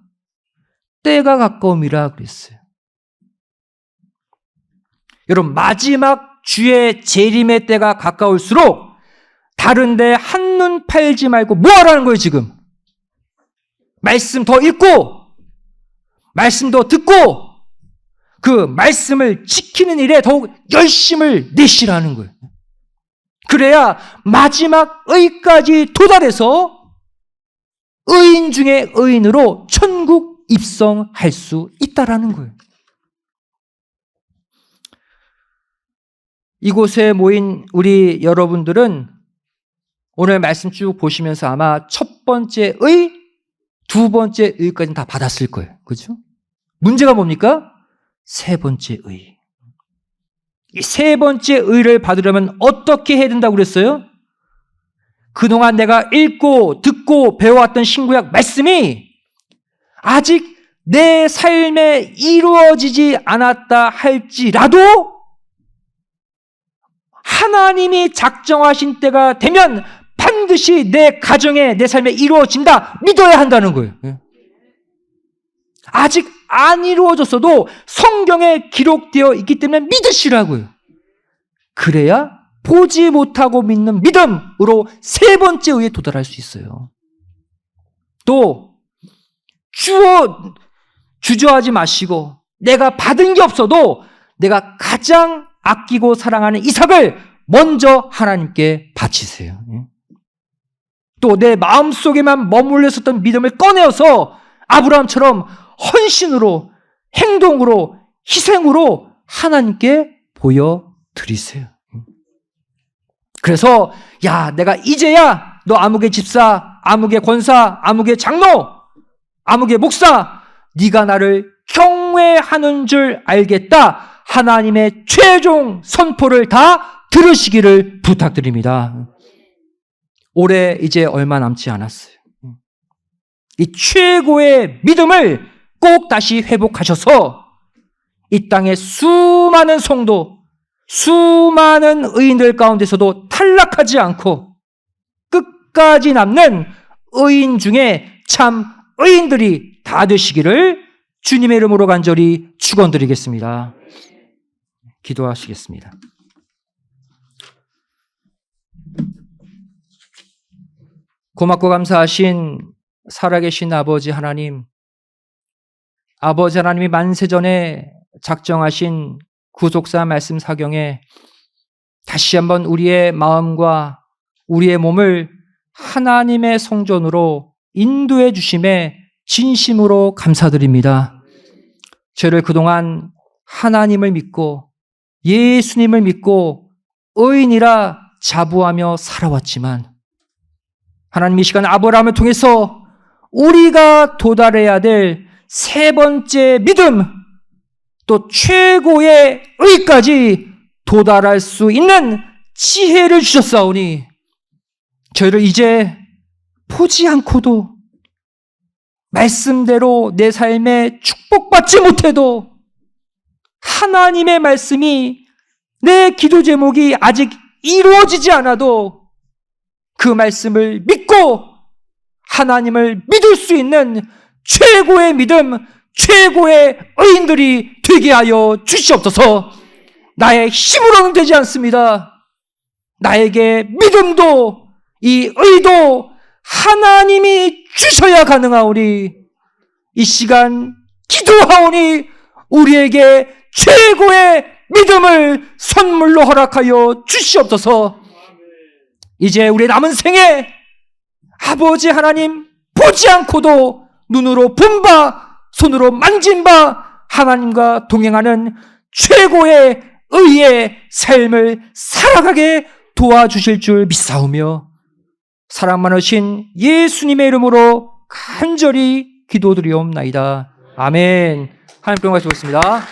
S1: 때가 가까움이라 그랬어요. 여러분, 마지막 주의 재림의 때가 가까울수록 다른데 한눈 팔지 말고 뭐 하라는 거예요 지금? 말씀 더 읽고 말씀 더 듣고 그 말씀을 지키는 일에 더욱 열심을 내시라는 거예요. 그래야 마지막 의까지 도달해서 의인 중에 의인으로 천국 입성할 수 있다라는 거예요. 이곳에 모인 우리 여러분들은 오늘 말씀 쭉 보시면서 아마 첫 번째 의, 두 번째 의까지는 다 받았을 거예요. 그렇죠? 문제가 뭡니까? 세 번째 의. 이 세 번째 의를 받으려면 어떻게 해야 된다고 그랬어요? 그동안 내가 읽고 듣고 배워왔던 신구약 말씀이 아직 내 삶에 이루어지지 않았다 할지라도 하나님이 작정하신 때가 되면 반드시 내 가정에, 내 삶에 이루어진다 믿어야 한다는 거예요. 아직 안 이루어졌어도 성경에 기록되어 있기 때문에 믿으시라고요. 그래야 보지 못하고 믿는 믿음으로 세 번째 의에 도달할 수 있어요. 또 주저하지 마시고 내가 받은 게 없어도 내가 가장 아끼고 사랑하는 이삭을 먼저 하나님께 바치세요. 또 내 마음속에만 머물러 있었던 믿음을 꺼내어서 아브라함처럼 헌신으로, 행동으로, 희생으로 하나님께 보여드리세요. 그래서 야, 내가 이제야 너 아무개 집사 아무개 권사, 아무개 장로, 아무개 목사, 네가 나를 경외하는 줄 알겠다. 하나님의 최종 선포를 다 들으시기를 부탁드립니다. 올해 이제 얼마 남지 않았어요. 이 최고의 믿음을 꼭 다시 회복하셔서 이 땅의 수많은 성도, 수많은 의인들 가운데서도 탈락하지 않고 끝까지 남는 의인 중에 참 의인들이 다 되시기를 주님의 이름으로 간절히 축원드리겠습니다. 기도하시겠습니다. 고맙고 감사하신 살아계신 아버지 하나님, 아버지 하나님이 만세전에 작정하신 구속사 말씀 사경에 다시 한번 우리의 마음과 우리의 몸을 하나님의 성전으로 인도해 주심에 진심으로 감사드립니다. 저를 그동안 하나님을 믿고 예수님을 믿고 의인이라 자부하며 살아왔지만 하나님 이 시간 아브라함을 통해서 우리가 도달해야 될 세 번째 믿음, 또 최고의 의까지 도달할 수 있는 지혜를 주셨사오니 저희를 이제 보지 않고도 말씀대로 내 삶에 축복받지 못해도 하나님의 말씀이 내 기도 제목이 아직 이루어지지 않아도 그 말씀을 믿고 하나님을 믿을 수 있는 최고의 믿음, 최고의 의인들이 되게 하여 주시옵소서. 나의 힘으로는 되지 않습니다. 나에게 믿음도 이 의도 하나님이 주셔야 가능하오니 이 시간 기도하오니 우리에게 최고의 믿음을 선물로 허락하여 주시옵소서. 이제 우리 남은 생에 아버지 하나님 보지 않고도 눈으로 본 바, 손으로 만진 바 하나님과 동행하는 최고의 의의 삶을 살아가게 도와주실 줄 믿사오며 사랑 많으신 예수님의 이름으로 간절히 기도드리옵나이다. 아멘. 하나님 평강 하시겠습니다.